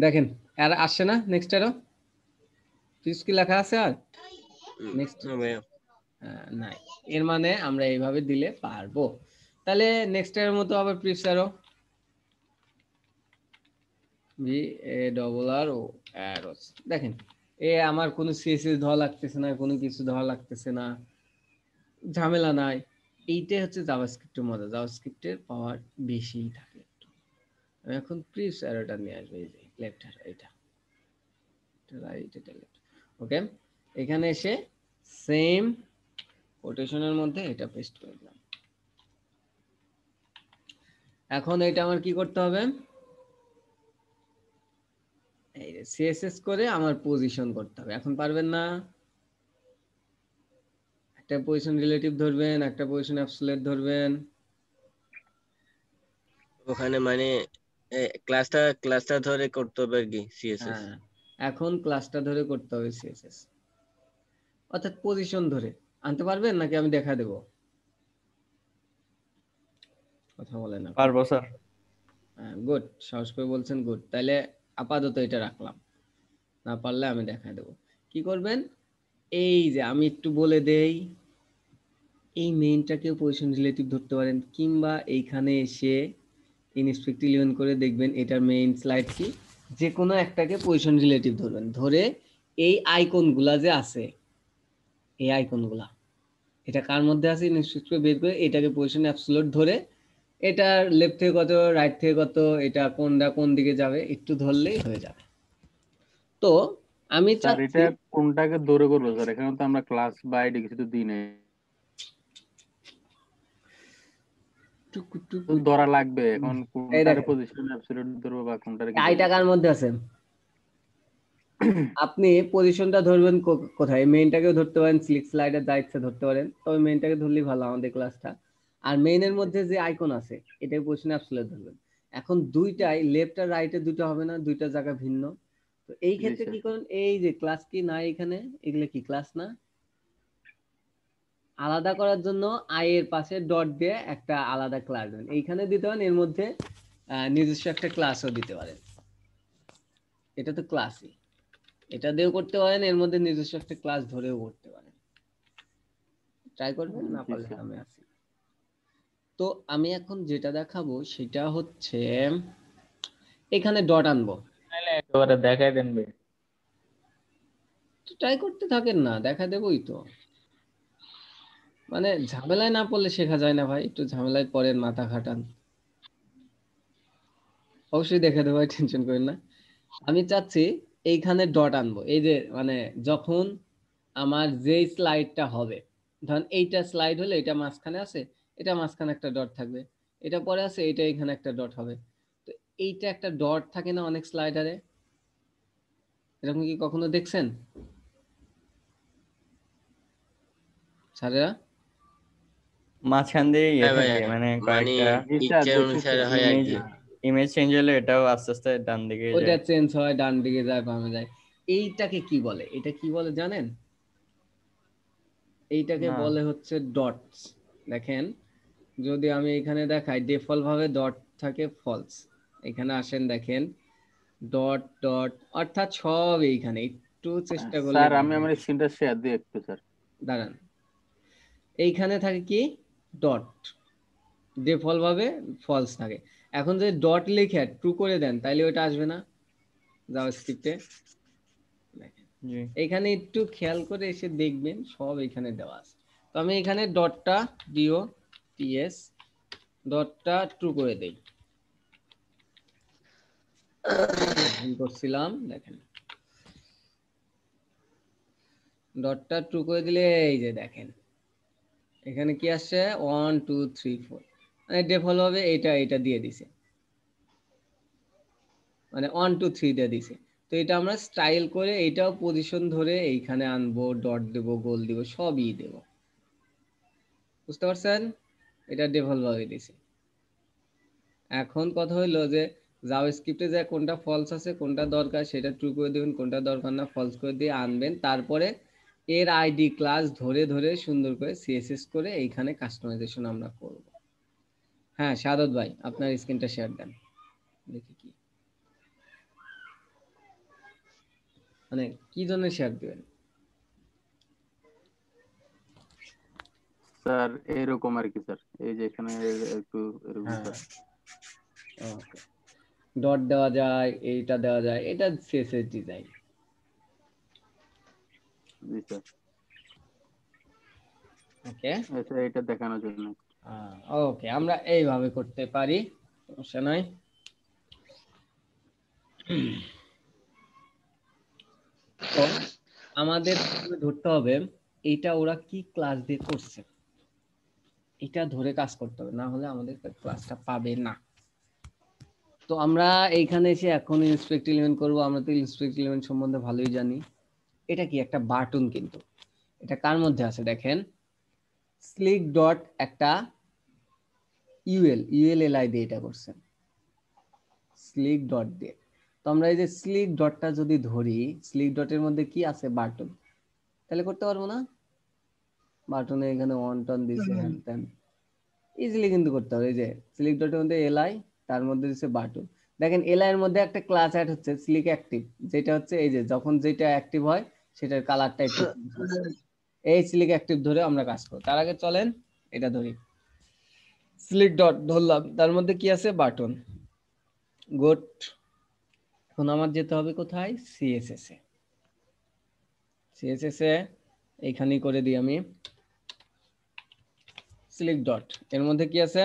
A: দেখেন আর আসছে না নেক্সট এরও, ফিস কি লেখা আছে আর নেক্সট
E: ভাইয়া
A: নাই। এর মানে আমরা এইভাবে দিলে পারবো। তাহলে নেক্সট এর মতো আবার prev arrow, V A double R O arrows. দেখেন এ আমার কোনো সিএসএস ধোয়া লাগতেছে না, কোনো কিছু ধোয়া লাগতেছে না, ঝামেলা নাই। এইটাই হচ্ছে জাভাস্ক্রিপ্টের মজা, জাভাস্ক্রিপ্টের পাওয়ার বেশিই থাকে একটু। আমি এখন প্রিফস অ্যারোটা নিয়ে আসবো, এই যে লেফট হ্যান্ড, এটা রাইট, এটা লেফট। ওকে, এখানে এসে সেম কোটেশনের মধ্যে এটা পেস্ট করে দিলাম। এখন এটা আমার কি করতে হবে, এই যে সিএসএস করে আমার পজিশন করতে হবে। এখন পারবেন না, একটা পজিশন রিলেটিভ ধরবেন, একটা পজিশন অ্যাবসোলিউট ধরবেন।
E: ওখানে মানে ক্লাসটা ধরে করতে হবে আর কি সিএসএস।
A: হ্যাঁ, এখন ক্লাসটা ধরে করতে হবে সিএসএস, অর্থাৎ পজিশন ধরে আনতে পারবেন নাকি আমি দেখা দেব? কথা বলেন না।
F: পারবো স্যার।
A: হ্যাঁ গুড, সাহস করে বলছেন, গুড। তাহলে আপাতত এটা রাখলাম, না পারলে আমি দেখা দেব। কি করবেন, এই যে আমি একটু বলে দেই, এই মেইনটাকে পজিশন রিলেটিভ ধরতে পারেন, কিংবা এইখানে এসে ইনস্পেক্ট 11 করে দেখবেন এটার মেইন স্লাইড কি, যে কোনো একটাকে পজিশন রিলেটিভ ধরবেন, ধরে এই আইকনগুলা যে আছে, এই আইকনগুলা এটা কার মধ্যে আছে ইনস্পেক্ট করে বের করে এটাকে পজিশন অ্যাবসোলিউট ধরে, এটার লেফট থেকে কত, রাইট থেকে কত, এটা কোনটা কোন দিকে যাবে একটু ধরলেই হয়ে যাবে। তো আমি
B: স্যার
A: চাচ্ছি
B: এটা কোনটাকে ধরে করবো স্যার? এখানে তো আমরা ক্লাস বা আইডি কিছু তো দিই নাই,
A: টুকু টুকু,
B: তো ধরা লাগবে। এখন
A: এই
B: কোনটার
A: দেখেন
B: পজিশন অ্যাবসলিউট ধরবো বা কোনটার কি
A: আইটা
B: ধরবো
A: কার
B: স্যার?
A: মধ্যে আছে, আপনি পজিশনটা ধরবেন কোথায়, মেইনটাকেও ধরতে পারেন, সিলেক্ট স্লাইডার যা ইচ্ছা ধরতে পারেন, তবে মেইনটাকে ধরলেই ভালো আমাদের ক্লাসটা। আর মেইনের মধ্যে যে আইকন আছে এটাকে পজিশন অ্যাবসোলিউট ধরবেন। এখন দুইটাই লেফট আর রাইটে দুটো হবে না, দুইটা জায়গা ভিন্ন। তো এই
B: জি
A: ক্ষেত্রে
B: স্যার।
A: কি করেন, এই যে ক্লাস কি না এখানে, এগুলো কি ক্লাস না, আলাদা করার জন্য আই এর পাশে ডট দিয়ে একটা আলাদা ক্লাস দেন, এইখানে দিতে পারেন, এর মধ্যে নিজস্ব একটা ক্লাসও দিতে পারেন। এটা তো ক্লাসই, এটা দিয়েও করতে পারেন, এর মধ্যে নিজস্ব একটা ক্লাস ধরেও করতে পারেন। ট্রাই করবেন, না
B: জি
A: পারলে
B: স্যার।
A: আমি আছি। তো আমি এখন যেটা দেখাবো সেটা হচ্ছে এখানে ডট আনবো।
G: তাহলে একেবারে দেখাই দেন ভাই।
A: ট্রাই করতে থাকেন না, দেখা দেবই তো। মানে ঝামেলায় না পড়লে শেখা যায় না ভাই, একটু ঝামেলায় পড়েন, মাথা খাটান, অবশ্যই দেখে দেবো, টেনশন করেন না। আমি চাচ্ছি এইখানে ডট আনবো, এই যে মানে যখন আমার যে স্লাইডটা হবে, ধরেন এইটা স্লাইড হলে এটা মাঝখানে আছে, এটা মাঝখানে একটা ডট থাকবে, এটা পরে আছে, এটা এখানে একটা ডট হবে। তো এইটা একটা ডট থাকে না অনেক স্লাইডারে, এরকম কি কখনো দেখছেন স্যারেরা?
F: মাঝখান দিয়ে ইয়ে
E: হ্যাঁ
F: থাকে,
E: ভাইয়া,
F: মানে
E: মানে
F: কয়েকটা
B: জি স্যার,
E: ইচ্ছা
B: দেখছি
E: অনুসারে
B: স্যার।
E: হয় আর
F: ইমেজ
E: কি।
F: ইমেজ চেঞ্জ হলে এটাও আস্তে আস্তে ডান দিকে
A: ওটা
F: যায়।
A: চেঞ্জ হয়, ডান দিকে যায়, বামে যায়। এইটাকে কি বলে, এটা কি বলে জানেন? এইটাকে
F: না
A: বলে হচ্ছে ডটস। দেখেন যদি আমি এখানে দেখাই, ডিফল্ট ভাবে ডট থাকে ফলস, এখানে আসেন দেখেন ডট ডট, অর্থাৎ সব এইখানে, একটু চেষ্টা করলে
B: স্যার আমি
A: দেখবেন।
B: আমার স্ক্রিনটা শেয়ার দিই একটু স্যার।
A: দাঁড়ান, এইখানে থাকে কি ডট, ডিফল্ট ভাবে ফলস থাকে। এখন যদি ডট লিখে ট্রু করে দেন তাহলে ওটা আসবে না জাভাস্ক্রিপ্টে।
F: জি
A: এখানে একটু খেয়াল করে এসে দেখবেন সব এখানে দেওয়া আছে। তো আমি এখানে ডটটা ডিও টিএস ডটটা ট্রু করে দেই, ভুল করছিলাম, দেখেন ডটটা ট্রু করে দিলে এই যে দেখেন এখানে কি আসছে 1 2 3 4, মানে ডিফল্ট ভাবে এটা এটা দিয়ে দিছে, মানে 1 2 3 দিয়ে দিছে। তো এটা আমরা স্টাইল করে এটাও পজিশন ধরে এইখানে আনবো, ডট দেব, গোল দিব, সবই দেব। বুঝতে পারছেন? এটা ডিফল্ট ভাবে দিছে। এখন কথা হইলো যে জাভাস্ক্রিপ্টে যে কোনটা ফলস আছে কোনটা দরকার সেটা ট্রু করে দিবেন, কোনটা দরকার না ফলস করে দিয়ে আনবেন। তারপরে এর আইডি ক্লাস ধরে ধরে সুন্দর করে সিএসএস করে এইখানে কাস্টমাইজেশন আমরা করব। হ্যাঁ সাদত ভাই আপনার স্ক্রিনটা শেয়ার দেন দেখি কি মানে কি জন্য শেয়ার দিবেন।
B: স্যার এরকম আর কি স্যার, এই যে এখানে একটু এরকম
A: হ্যাঁ
B: স্যার।
A: ওকে, ডট দেওয়া যায়, এইটা দেওয়া যায়, এটা সিএসএস ডিজাইন।
B: জি স্যার,
A: ওকে
B: আচ্ছা এটা দেখানোর জন্য।
A: ওকে আমরা এইভাবে করতে পারি, সমস্যা নাই। তো আমাদের প্রথমে ধরতে হবে এইটা ওরা কি ক্লাস দিয়ে করছে, এটা ধরে কাজ করতে হবে, না হলে আমাদের ক্লাসটা পাবে না। তো আমরা এইখানে এসে এখন ইন্সপেক্ট এলিমেন্ট করব। আমরা তো ইন্সপেক্ট এলিমেন্ট সম্বন্ধে ভালোই জানি। এটা কি একটা বাটন, কিন্তু এটা কার মধ্যে আছে দেখেন, স্লিক ডট একটা ইউএল দিয়ে এটা করছে, স্লিক ডট দিয়ে। তো আমরা এই যে স্লিক ডটটা যদি ধরি, স্লিক ডটের মধ্যে কি আছে বাটন, তাহলে করতে পারবো না? বাটনে এখানে ওয়ান টন দিছে হ্যান ত্যান, ইজিলি কিন্তু করতে হবে। এই যে স্লিক ডটের মধ্যে এলআই, তার মধ্যে দিচ্ছে বাটন। দেখেন এলআই এর মধ্যে একটা ক্লাস অ্যাড হচ্ছে স্লিক অ্যাক্টিভ, যেটা হচ্ছে এই যে যখন যেটা অ্যাক্টিভ হয় সেটার কালারটা একটু এই স্লিক অ্যাক্টিভ ধরে আমরা কাজ করি। তার আগে চলেন এটা ধরি, স্লিক ডট ধরলাম, তার মধ্যে কি আছে বাটন। গুড, এখন আমার যেতে হবে কোথায়, সিএসএস এ। সিএসএস এ এইখানেই করে দিই আমি স্লিক ডট, এর মধ্যে কি আছে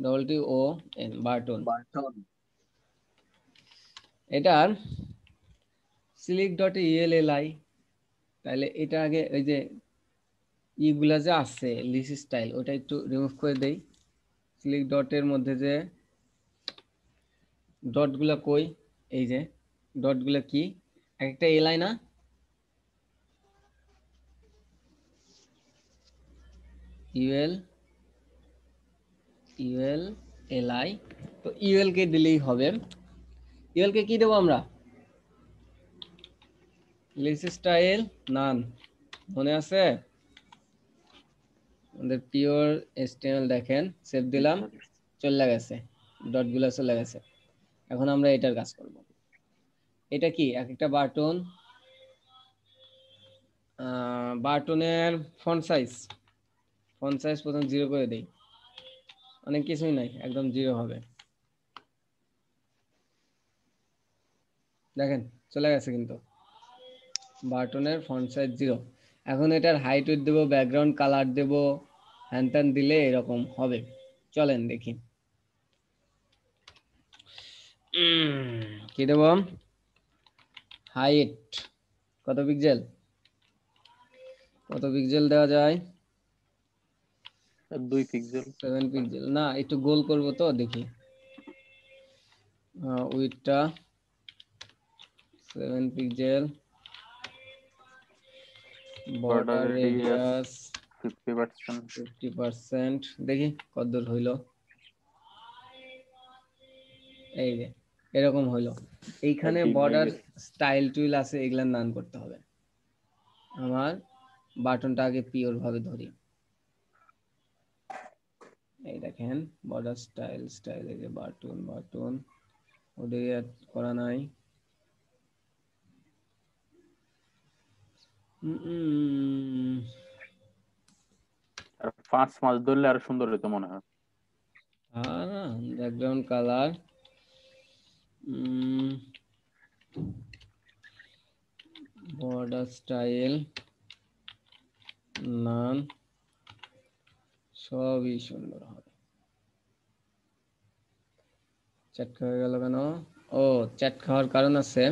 A: WTON বাটন। এটার সিলিক ডট ইএলএলআই, তাহলে এটা আগে ওই যে ইগুলা যে আছে লিস্ট স্টাইল ওটা একটু রিমুভ করে দেই। সিলিক ডটের মধ্যে যে ডটগুলা কই, এই যে ডটগুলা কি একটা এলআই না, ইউএল এলআই। তো ইউএল কে দিলেই হবে। ইউএল কে কি দেবো আমরা, লিস্ট স্টাইল নান, মনে আছে আমাদের পিওর এসটিএমএল। দেখেন সেভ দিলাম, চলে গেছে ডটগুলো চলে গেছে। এখন আমরা এটার কাজ করব। এটা কি এক একটা বাটন, বাটনের ফন্ট সাইজ প্রথম 0 করে দেই, অনেক কিছুই নাই একদম 0 হবে। দেখেন চলে গেছে কিন্তু বাটনের ফন্ট সাইজ 0। এখন এটার হাইট উইডথ দেবো, ব্যাকগ্রাউন্ড কালার দেবো, হ্যান ত্যান দিলে এরকম হবে। চলেন দেখি কি দেবো, হাইট কত পিক্সেল, কত পিক্সেল দেওয়া যায়,
B: 2 পিক্সেল।
A: 7 পিক্সেল না, একটু গোল করব তো দেখি, উইডথটা 7 পিক্সেল, বর্ডার রেডিয়াস 50%, দেখি কতদূর হইলো। এই যে এরকম হইলো। এইখানে বর্ডার স্টাইল টুইল আছে, এগুলা নান করতে হবে। আমার বাটনটা আগে পিওর ভাবে ধরি, এই দেখেন বর্ডার স্টাইল এই যে বাটন ওদের অ্যাড করা নাই।
B: আর 5 মাস ধরলে আরো সুন্দর হতো মনে হয়।
A: ব্যাকগ্রাউন্ড কালার বর্ডার স্টাইল নান সবই সুন্দর হবে। চ্যাট হয়ে গেল কেন? ও চ্যাট খাওয়ার কারণ আছে।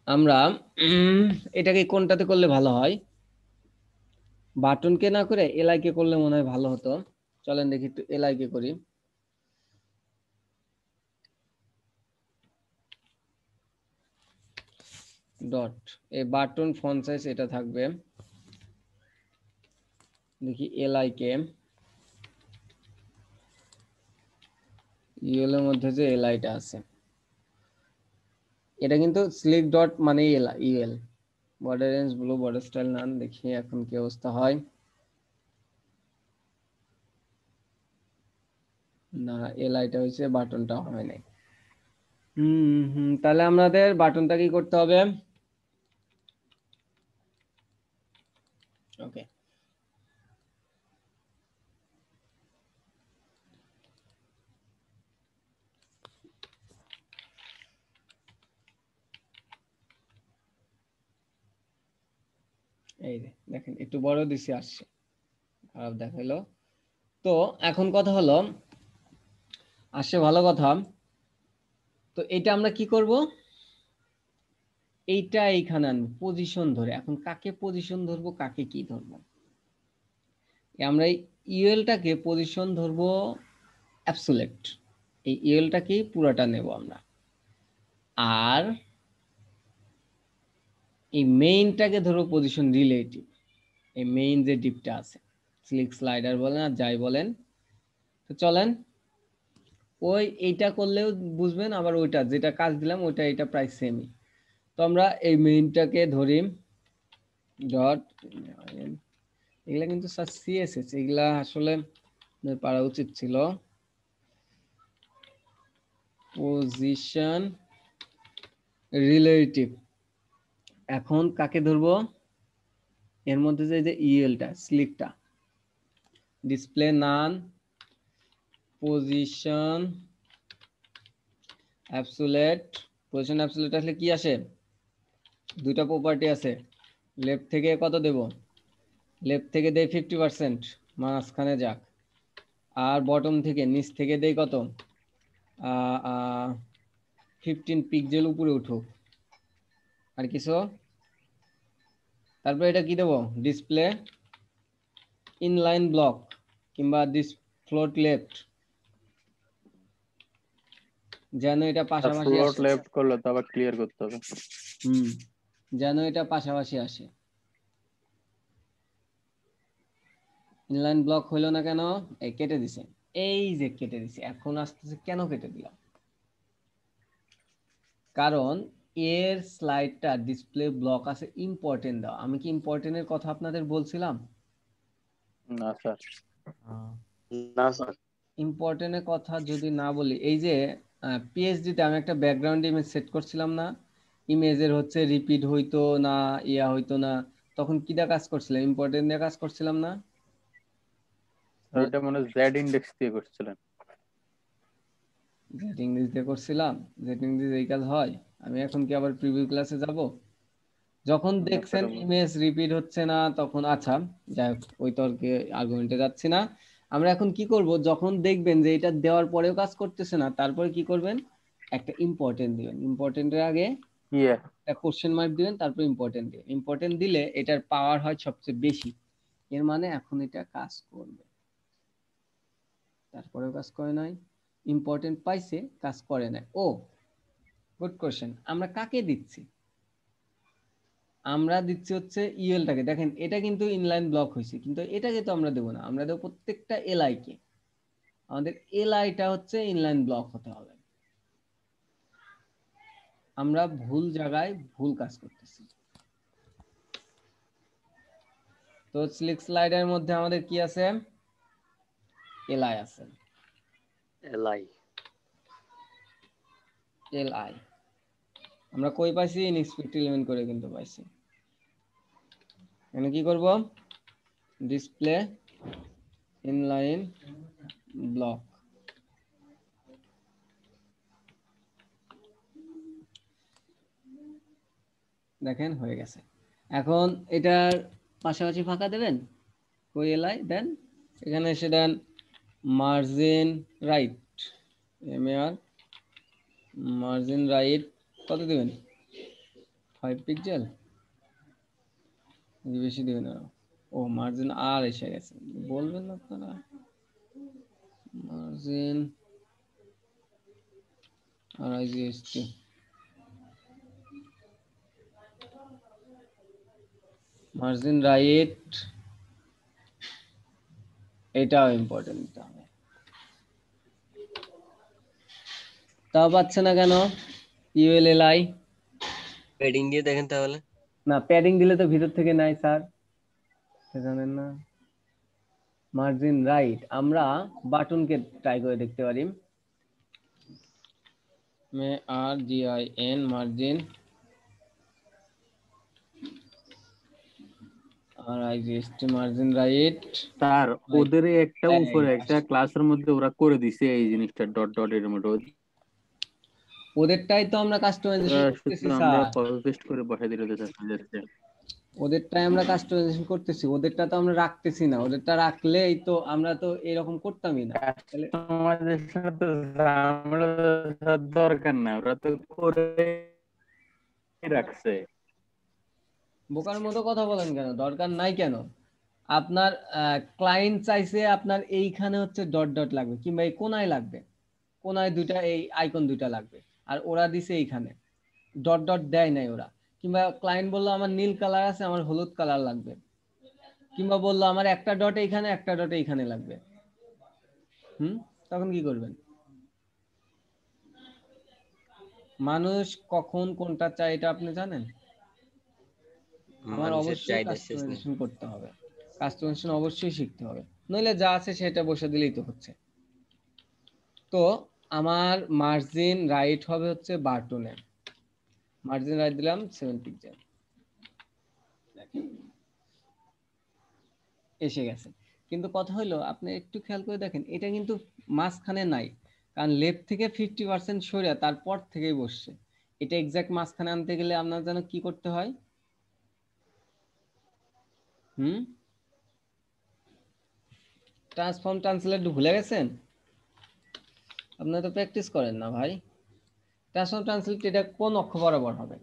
A: আমরা এটাকে কোনটাতে করলে ভালো হয়, বাটনকে না করে এলআই কে করলে মনে হয় ভালো হতো। চলেন দেখি একটু এলআই কে করি। ডট এই বাটন ফন্ট সাইজ এটা থাকবে, দেখি এলআই কে ইউএল এর মধ্যে যে এলআইটা আছে এটা কিন্তু স্লিক ডট মানে UL border range blue border style none দেখি এখন কি অবস্থা হয় না এলআইটা হইছে বাটনটা হয় নাই তাহলে আমাদের বাটনটা কি করতে হবে ওকে এই যে দেখেন একটু বড় দিছি আসছে খারাপ দেখাইলো তো এখন কথা হলো আসছে ভালো কথা তো এটা আমরা কি করব এইটা এইখানে আনবো পজিশন ধরে এখন কাকে পজিশন ধরবো কাকে কি ধরবো আমরা ইউএলটাকে পজিশন ধরবো অ্যাবসোলিউট এই ইউএলটাকে পুরোটা নেব আমরা আর এই মেইনটাকে ধরবো পজিশন রিলেটিভ এই মেইন যে ডিপটা আছে স্লিক স্লাইডার বলেন আর যাই বলেন তো চলেন ওই এইটা করলেও বুঝবেন আবার ওইটা যেটা কাজ দিলাম ওইটা এটা প্রায় সেমই তো আমরা এই মেইনটাকে ধরি ডট এগুলা কিন্তু স্যার সিএসএস এগুলা আসলে পারা উচিত ছিল পজিশন রিলেটিভ এখন কাকে ধরবো এর মধ্যে যে ইএলটা স্লিকটা display none position absolute position absolute আসলে কি আসে দুইটা প্রপার্টি আছে লেফট থেকে কত দেব লেফট থেকে দেই 50% মাঝখানে যাক আর বটম থেকে নিচ থেকে দেই কত 15 পিক্সেল উপরে উঠুক আর কিছু তারপর এটা কি দেব ডিসপ্লে ইনলাইন ব্লক কিংবা দিস ফ্লোট লেফট যেন এটা পাশাপাশি
B: ফ্লোট
A: আসে
B: লেফট করলে তো আবার ক্লিয়ার করতে হবে
A: যেন এটা পাশাপাশি আসে ইনলাইন ব্লক হইলো না কেন এই কেটে দিছে এই যে কেটে দিছে এখন আসতেছে কেন কেটে দিলাম কারণ এর স্লাইডটা ডিসপ্লে ব্লক আছে ইম্পর্টেন্ট দাও আমি কি ইম্পর্টেন্টের কথা আপনাদের বলছিলাম
B: না স্যার
E: না স্যার
A: ইম্পর্টেন্টের কথা যদি না বলি এই যে পিএইচডি তে আমি একটা ব্যাকগ্রাউন্ড ইমেজ সেট করছিলাম না ইমেজের হচ্ছে রিপিট হইতো না ইয়া হইতো না তখন কি দিয়ে কাজ করছিলাম ইম্পর্টেন্ট দিয়ে কাজ করছিলাম না
B: ওটা মনে জেড ইনডেক্স দিয়ে করছিলেন
A: জেড ইংলিশ দিয়ে করছিলাম জেড ইংলিশ এই কাজ হয় আমি এখন কি আবার প্রিভিউ ক্লাসে যাব যখন দেখছেন ইমেজ রিপিট হচ্ছে না তখন আচ্ছা যাই হোক ওই তর্কে আর্গুমেন্টে যাচ্ছি না আমরা এখন কি করব যখন দেখবেন যে এটা দেওয়ার পরেও কাজ করতেছে না তারপরে কি করবেন একটা ইম্পর্টেন্ট দিবেন ইম্পর্টেন্টের আগে একটা কোশ্চেন মার্ক দিবেন তারপর ইম্পর্টেন্ট দিবেন ইম্পর্টেন্ট দিলে এটার পাওয়ার হয় সবচেয়ে বেশি এর মানে এখন এটা কাজ করবে তারপরেও কাজ করে নাই ইম্পর্টেন্ট পাইছে কাজ করে নাই ও গুড কোশ্চেন আমরা কাকে দিচ্ছি আমরা দিচ্ছি হচ্ছে ইউএলটাকে দেখেন এটা কিন্তু ইনলাইন ব্লক হয়েছে কিন্তু এটাকে তো আমরা দেব না আমরা দেব প্রত্যেকটা এলআই কে আমাদের এলআইটা হচ্ছে ইনলাইন ব্লক হতে হবে আমরা ভুল জায়গায় ভুল কাজ করতেছি তো স্লিক স্লাইডের মধ্যে আমাদের কি আছে এলআই আছে
E: এলআই
A: এলআই আমরা কই পাইছি ইনএক্সপেক্ট এলিমেন্ট করে কিন্তু পাইছি এখানে কি করব ডিসপ্লে ইনলাইন ব্লক দেখেন হয়ে গেছে এখন এটার পাশাপাশি ফাঁকা দেবেন কই এলআই দেন এখানে এসে দেন margin right MR margin right কত দিবেন 5 পিক্সেল বেশি দিবেন না ও মার্জিন আর এসে গেছে বলবেন না আপনারা মার্জিন আর আইজিএসটি মার্জিন রাইট এটাও ইম্পর্টেন্ট দিতে হবে তাও পাচ্ছে না কেন? ইউএলএলআই
E: প্যাডিং দিয়ে দেখেন তাহলে।
A: না, প্যাডিং দিলে তো ভিতর থেকে নাই স্যার, জানেন না। মার্জিন রাইট, আমরা বাটনকে ট্রাই করে দেখতে পারি। MARGIN margin RIGST margin right.
B: Sir ওদের একটা উপরে একটা ক্লাসের মধ্যে ওরা করে দিছে এই জিনিসটা ডট ডট এর মধ্যে,
A: ওদেরটাই তো আমরা কাস্টমাইজেশন করতেছি
B: আমরা
A: স্যার,
B: কপি পেস্ট করে বসাই দিলে তো স্যার।
A: ওদেরটাই আমরা কাস্টমাইজেশন করতেছি, ওদেরটা তো আমরা রাখতেছি না। ওদেরটা রাখলেই তো আমরা তো এরকম করতামই না। তাহলে
B: কাস্টমাইজেশন তো ঝামেলা দরকার না, ওরা তো করে রাখছে।
A: বোকার মতো কথা বলেন কেন? দরকার নাই কেন? আপনার ক্লায়েন্ট চাইছে আপনার এইখানে হচ্ছে ডট ডট লাগবে, কিংবা এই কোনায় লাগবে, কোনায় দুইটা এই আইকন দুইটা লাগবে, আর ওরা দিছে এইখানে ডট ডট দেয় নাই ওরা। কিংবা ক্লায়েন্ট বললো আমার নীল কালার আছে, আমার হলুদ কালার লাগবে, কিংবা বললো আমার একটা ডট এইখানে একটা ডট এইখানে লাগবে। তখন কি করবেন? মানুষ কখন কোনটা চায় এটা আপনি জানেন? আমার
E: মানুষের
A: অবশ্যই
E: চাহিদা শেষ নেই।
A: কাস্টমাইজেশন করতে হবে, কাস্টমাইজেশন অবশ্যই শিখতে হবে, নইলে যা আছে সেটা বসে দিলেই তো হচ্ছে। তো আমার মার্জিন রাইট হবে হচ্ছে বাটনে, মার্জিন রাইট দিলাম 7 পিক্সেল, এসে গেছে। কিন্তু কথা হলো আপনি একটু খেয়াল করে দেখেন, এটা কিন্তু মাঝখানে নাই, কারণ লেফট থেকে 50% সরে তারপর থেকেই বসছে। এটা এক্সাক্ট মাঝখানে আনতে গেলে আপনার যেন কি করতে হয়? ট্রান্সফর্ম ট্রান্সলেট ভুলে গেছেন? আপনারা তো প্র্যাকটিস করেন না ভাই। ট্রান্সফর্ম ট্রান্সলেট এটা কোন অক্ষ বরাবর হবে?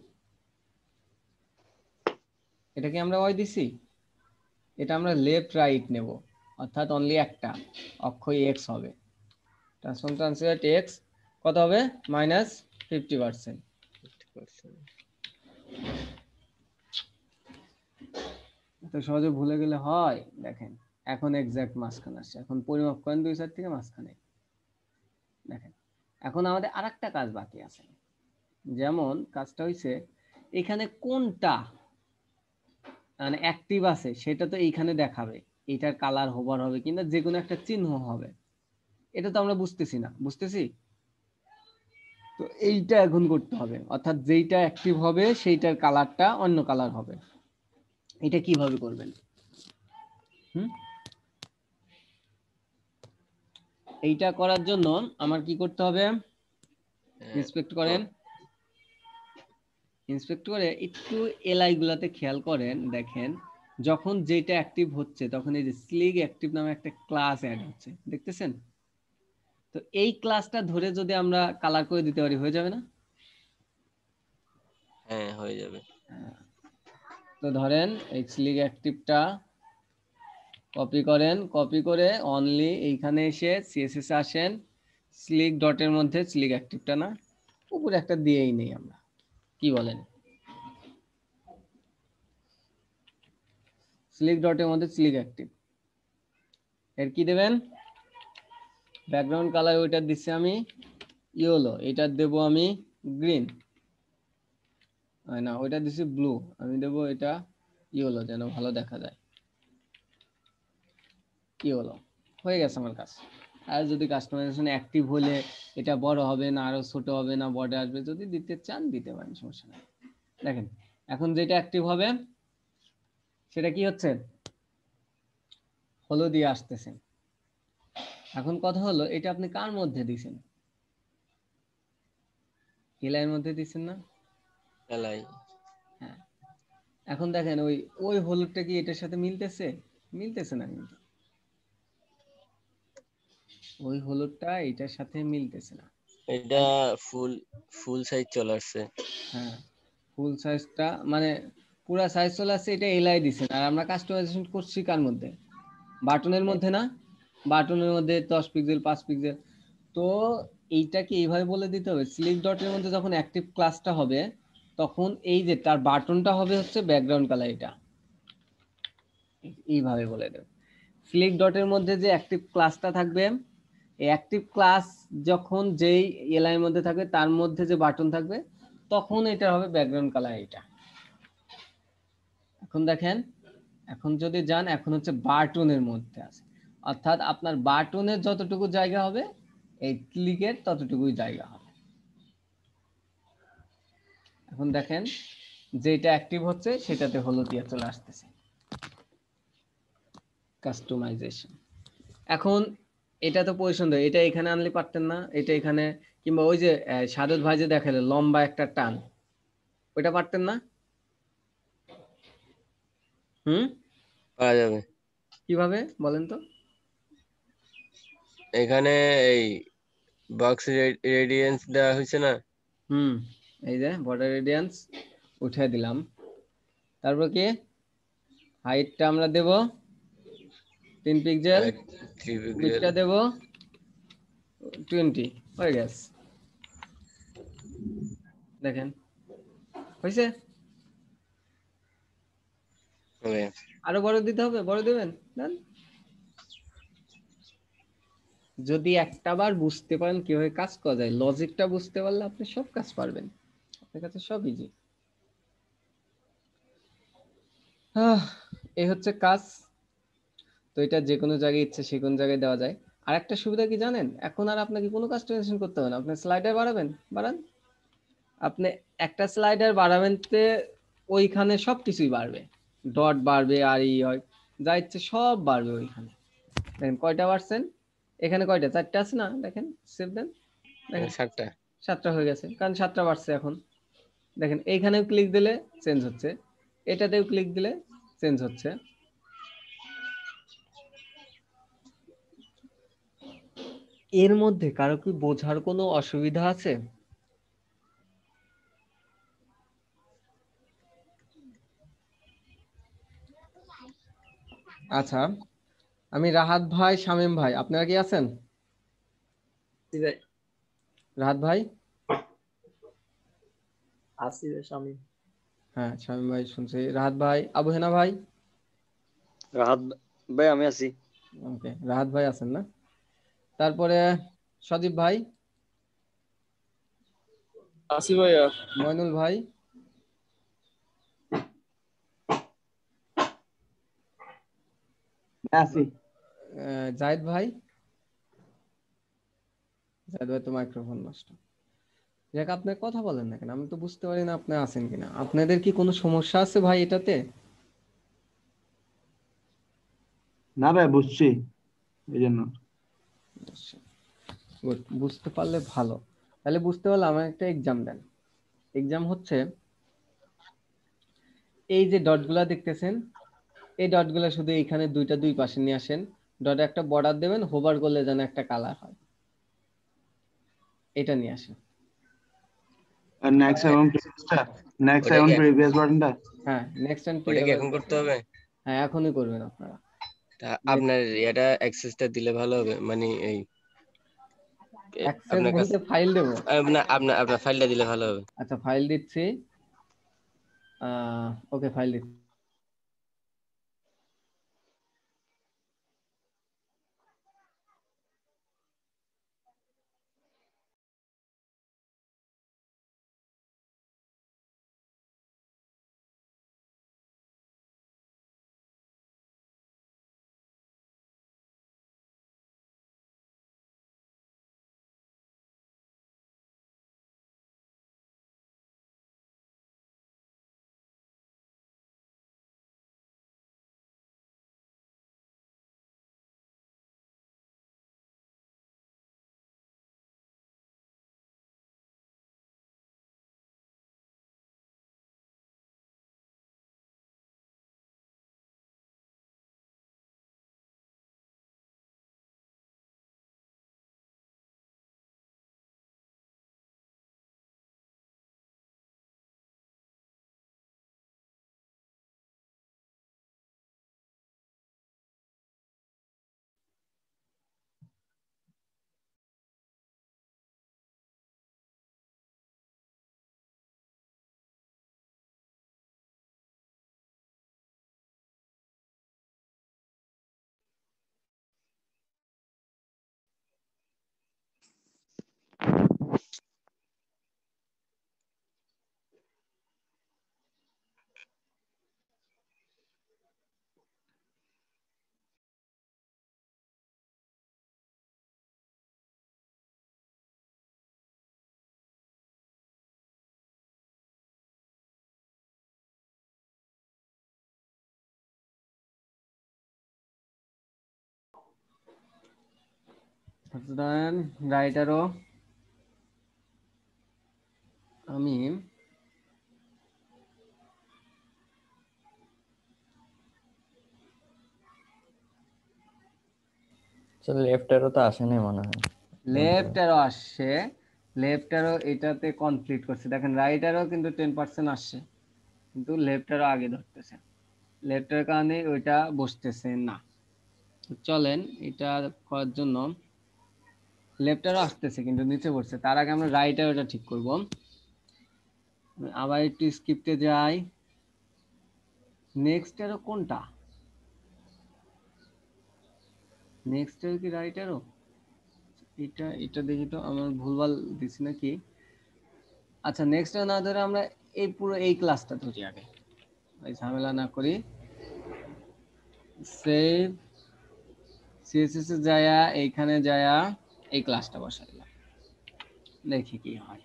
A: এটা কি আমরা ওয়াই দিছি? এটা আমরা লেফট রাইট নেব, অর্থাৎ অনলি একটা অক্ষ এক্স হবে। ট্রান্সফর্ম ট্রান্সলেট এক্স কত হবে? -50%। তো সহজে ভুলে গেলে হয়? দেখেন এখন এক্সাক্ট মাঝখানে আসছে, এখন পরিমাপ করেন 2 সাইড থেকে মাঝখানে। দেখেন এখন আমাদের আরেকটা কাজ বাকি আছে, যেমন কাজটা হইছে এখানে কোনটা মানে অ্যাক্টিভ আছে সেটা তো এইখানে দেখাবে, এটার কালার হোভার হবে কিনা, যে কোনো একটা চিহ্ন হবে। এটা তো আমরা বুঝতেছি না, বুঝতেছি? তো এইটা এখন করতে হবে, অর্থাৎ যেইটা অ্যাক্টিভ হবে সেইটার কালারটা অন্য কালার হবে। এটা কিভাবে করবেন? এইটা করার জন্য আমার কি করতে হবে? ইন্সপেক্ট করেন, ইন্সপেক্ট করে একটু এলআই গুলাতে খেয়াল করেন, দেখেন যখন যেটা অ্যাক্টিভ হচ্ছে তখন এই যে স্লিগ অ্যাক্টিভ নামে একটা ক্লাস অ্যাড হচ্ছে, দেখতেছেন? তো এই ক্লাসটা ধরে যদি আমরা কালার করে দিতে পারি, হয়ে যাবে না?
E: হ্যাঁ হয়ে যাবে।
A: তো ধরেন এই স্লিগ অ্যাক্টিভটা কপি করেন, কপি করে অনলি এইখানে এসে সিএসএস আসেন, স্লিগ ডটের মধ্যে স্লিগ অ্যাক্টিভটা না উপরে একটা দিয়েই নেই আমরা, কি বলেন? স্লিগ ডটের মধ্যে স্লিগ অ্যাক্টিভ এর কি দেবেন? ব্যাকগ্রাউন্ড কালার ওইটা দিচ্ছি আমি ইয়েলো, এটা দেব আমি গ্রিন, না ওইটা দিচ্ছি ব্লু, আমি দেব এটা ইয়েলো যেন ভালো দেখা যায়, ইয়েলো। হয়ে গেছে আমার কাজ। আর যদি কাস্টমাইজেশন অ্যাক্টিভ হলে এটা বড় হবে না আরো ছোট হবে না বর্ডার আসবে, যদি দিতে চান দিতে পারেন, সমস্যা নেই। দেখেন এখন যেটা অ্যাক্টিভ হবে সেটা কি হচ্ছে? হলুদ দিয়ে আসতেছে। এখন কথা হলো এটা আপনি কার মধ্যে দিছেন? এলআইয়ের মধ্যে দিছেন না?
E: এলাই।
A: হ্যাঁ, এখন দেখেন ওই ওই হলুদটা কি এটার সাথে মিলতেছে? মিলতেছে না, কিন্তু ওই হলুদটা এটার সাথে মিলতেছে না।
E: এটা ফুল ফুল সাইজ চলে আসছে।
A: হ্যাঁ, ফুল সাইজটা মানে পুরো সাইজ চলে আসছে, এটা এলআই দিছেন। আর আমরা কাস্টমাইজেশন করছি কার মধ্যে? বাটনের মধ্যে না? বাটনের মধ্যে 10 পিক্সেল 5 পিক্সেল। তো এইটাকে এইভাবে বলে দিতে হবে, স্লিক ডটের মধ্যে যখন অ্যাক্টিভ ক্লাসটা হবে তখন এই যে তার বাটনটা হবে হচ্ছে ব্যাকগ্রাউন্ড কালার, এটা এইভাবে বলে দেব। স্লিক ডটের মধ্যে যে অ্যাক্টিভ ক্লাসটা থাকবে এই অ্যাক্টিভ ক্লাস যখন যেই এলআই মধ্যে থাকবে তার মধ্যে যে বাটন থাকবে তখন এটা হবে ব্যাকগ্রাউন্ড কালার এটা। এখন দেখেন, এখন যদি যান এখন হচ্ছে বাটনের মধ্যে আছে, অর্থাৎ আপনার বাটনের যতটুকু জায়গা হবে এই ক্লিকের ততটুকুই জায়গা হবে। এখন দেখেন যেটা অ্যাক্টিভ হচ্ছে সেটাতে হলুদিয়া চলে আসতেছে, কাস্টমাইজেশন। এখন এটা তো পছন্দ, এটা এখানে আনলে পারতেন না, এটা এখানে, কিংবা ওই যে সাদত ভাই যে দেখালে লম্বা একটা টান, ওইটা পারতেন না?
E: পাওয়া যাবে
A: কিভাবে বলেন তো?
E: এখানে এই বক্স রেডিয়েন্স দেওয়া হয়েছে না?
A: এই যে বর্ডার রেডিয়ান্স উঠে দিলাম, তারপর কি হাইটটা আমরা দেব 3 পিক্সেল,
E: 3 পিক্সেল
A: উইডথটা দেব 20, হয়ে গেছে। দেখেন হয়েছে?
E: হবে।
A: আরো বড় দিতে হবে, বড় দেবেন দেন। যদি একটা বার বুঝতে পারেন কিভাবে কাজ করা যায়, লজিকটা বুঝতে পারলে আপনি সব কাজ পারবেন, আপনার কাছে সব ইজি। এই হচ্ছে কাজ। তো এটা যে কোনো জায়গায় ইচ্ছে সে কোনো জায়গায় দেওয়া যায়। আর একটা সুবিধা কি জানেন, এখন আর আপনাকে কোনো কাস্টমাইজেশন করতে হবে না। আপনি স্লাইডার বাড়াবেন, বাড়ান, আপনি একটা স্লাইডার বাড়াবেন তে ওইখানে সবকিছুই বাড়বে, ডট বাড়বে আর হয় যা ইচ্ছে সব বাড়বে ওইখানে। দেখেন কয়টা বাড়ছেন, এখানে কয়টা, 4টা আছে না, দেখেন সেভ দেন, দেখেন
E: 7টা
A: 7টা হয়ে গেছে, কারণ 7টা বাড়ছে। এখন দেখেন এইখানেও ক্লিক দিলে চেঞ্জ হচ্ছে, এটাতেও ক্লিক দিলে চেঞ্জ হচ্ছে। এর মধ্যে কারো কি বোঝার কোনো অসুবিধা আছে? আচ্ছা, আমি রাহাত ভাই, শামীম ভাই, আপনারা কি আছেন? রাহাত ভাই
C: আসি রে স্বামী।
A: হ্যাঁ, শামীম ভাই শুনছি। রাহাত ভাই, আবু হেনা ভাই?
F: রাহাত ভাই আমি আছি।
A: ওকে, রাহাত ভাই আছেন না? তারপরে সজীব ভাই,
B: আসি ভাইয়া।
A: মইনুল ভাই,
C: আসি।
A: জায়েদ ভাই? জায়েদ ভাই তো মাইক্রোফোন নষ্ট। যাক, আপনি কথা বলেন না কেন, আমি তো বুঝতে পারি না আপনি আছেন কিনা। আপনাদের কি কোনো সমস্যা আছে ভাই এটাতে?
C: না ভাই বুঝছি, এই জন্য।
A: Good, বুঝতে পারলে ভালো। তাহলে বুঝতে পারলে আমার একটা এক্সাম দেন। এক্সাম হচ্ছে এই যে ডটগুলা দেখতেছেন, এই ডটগুলা শুধু এইখানে দুই পাশে নিয়ে আসেন, ডটে একটা বর্ডার দেবেন, হোভার করলে যেন একটা কালার হয়, এটা নিয়ে আসেন।
C: আর নেক্সট এবং প্রিভিয়াসটা, নেক্সট
E: ওটা
C: এবং
E: কি
C: প্রিভিয়াস বাটনটা।
A: হ্যাঁ, নেক্সট এন্ড
E: ওটা কি এখন করতে হবে?
A: হ্যাঁ, এখনই করবেন আপনারা।
E: আপনার এটা অ্যাক্সেসটা দিলে ভালো হবে, মানে এই
A: অ্যাক্সেস
E: আপনার কাছে
A: বলতে ফাইল দেবো?
E: না, আপনার ফাইলটা দিলে ভালো হবে।
A: আচ্ছা, ফাইল দিচ্ছি। ওকে, ফাইল দিচ্ছি। ধরেন রাইট অ্যারো, আমি
F: লেফট এরও তো আসে নাই মনে হয়।
A: লেফট অ্যারো আসছে, লেফট অ্যারো এটাতে কমপ্লিট করছে। দেখেন রাইট অ্যারো কিন্তু 10% আসছে, কিন্তু লেফট অ্যারো আগে ধরতেছে, লেফট এর কারণে ওইটা বসতেছে না। তো চলেন এটা করার জন্য, লেফট অ্যারো আসতেছে কিন্তু নিচে বসছে, তার আগে আমরা রাইট অ্যারোটা ঠিক করব। আবার একটু স্ক্রিপ্টে যাই। নেক্সট অ্যারো কোনটা? নেক্সট অ্যারো কি রাইট অ্যারো? এটা এটা দেখি তো, আমার ভুলভাল দিছি নাকি। আচ্ছা, নেক্সট অ্যারো না ধরে আমরা এই পুরো এই ক্লাসটা ধরি আগে, এই ঝামেলা না করি। সেভ সিএসএস এ যায়া এইখানে যায়া এই ক্লাসটা বসাই দিলাম, দেখি কি হয়।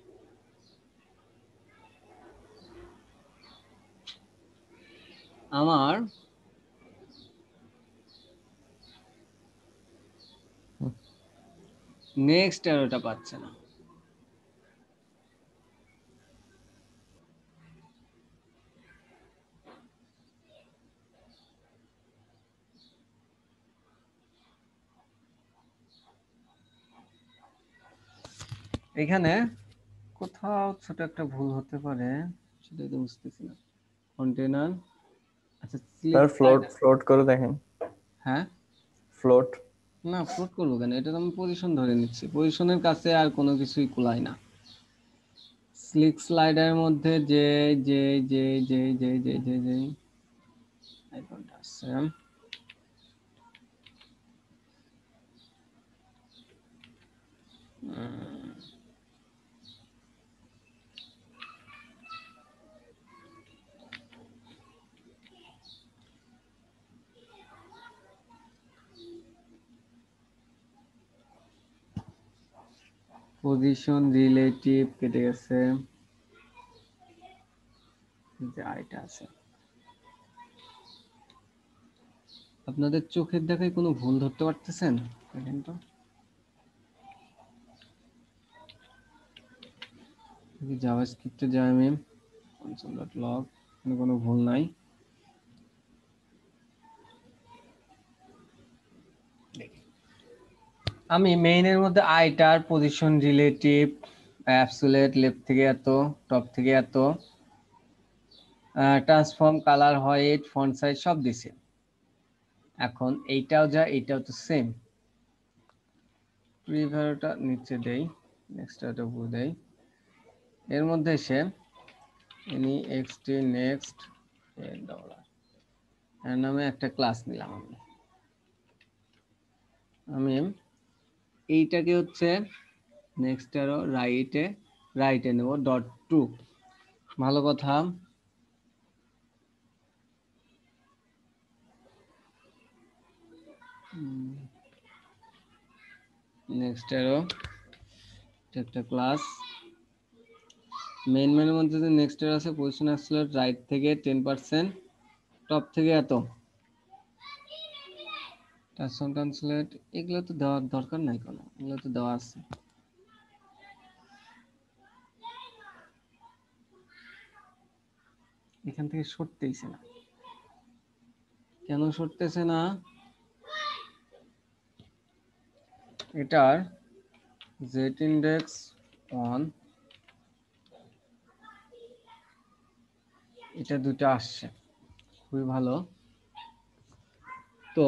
A: আমার নেক্সট অ্যারোটা পাচ্ছে না। এখানে কোথাও ছোট একটা ভুল হতে পারে, সেটা তো বুঝতেছি না। কন্টেনার, আচ্ছা
F: স্যার ফ্লোট করে দেখেন।
A: হ্যাঁ,
F: ফ্লোট
A: না ফ্লোট করবো কেন, এটা তো আমি পজিশন ধরে নিচ্ছি, পজিশনের কাছে আর কোনো কিছুই কুলায় না। স্লিক স্লাইডারের মধ্যে যে যে যে যে যে যে যে যে আইকনটা আছে, পজিশন রিলেটিভ কেটে গেছে, যে আইটা আছে। আপনাদের চোখের দেখায় কোনো ভুল ধরতে পারতেছেন? দেখেন তো, জাভাস্ক্রিপ্টে যাই আমি, console.log, কোনো ভুল নাই। আমি মেইনের মধ্যে আইটার পজিশন রিলেটিভ, অ্যাবসোলিউট লেফট থেকে এত, টপ থেকে এত, transform, colour, white, font size সব দিছি। এখন এইটাও যা, এইটাও তো সেম। প্রিভিউটা নিচে দেই, নেক্সট এটা উপর দেই। এর মধ্যে এসে এনি এক্সটি নেক্সট $10 এর নামে একটা ক্লাস নিলাম আমি। আমি এইটাকে হচ্ছে নেক্সট আরো রাইটে নেব .2। ভালো কথা, নেক্সট আরো একটা ক্লাস। মেইন মেনুর মধ্যে যে নেক্সট আরো আছে, পজিশন অ্যাবসলিউট রাইট থেকে 10%, টপ থেকে এত, ট্রান্সফর্ম ট্রান্সলেট, এগুলো তো দেওয়ার দরকার নাই কোনো, এগুলো তো দেওয়া আছে। এখান থেকে সরতেইছে না, কেন সরতেছে না? এটার জেড ইন্ডেক্স 1, এটা দুটো আসছে, খুবই ভালো। তো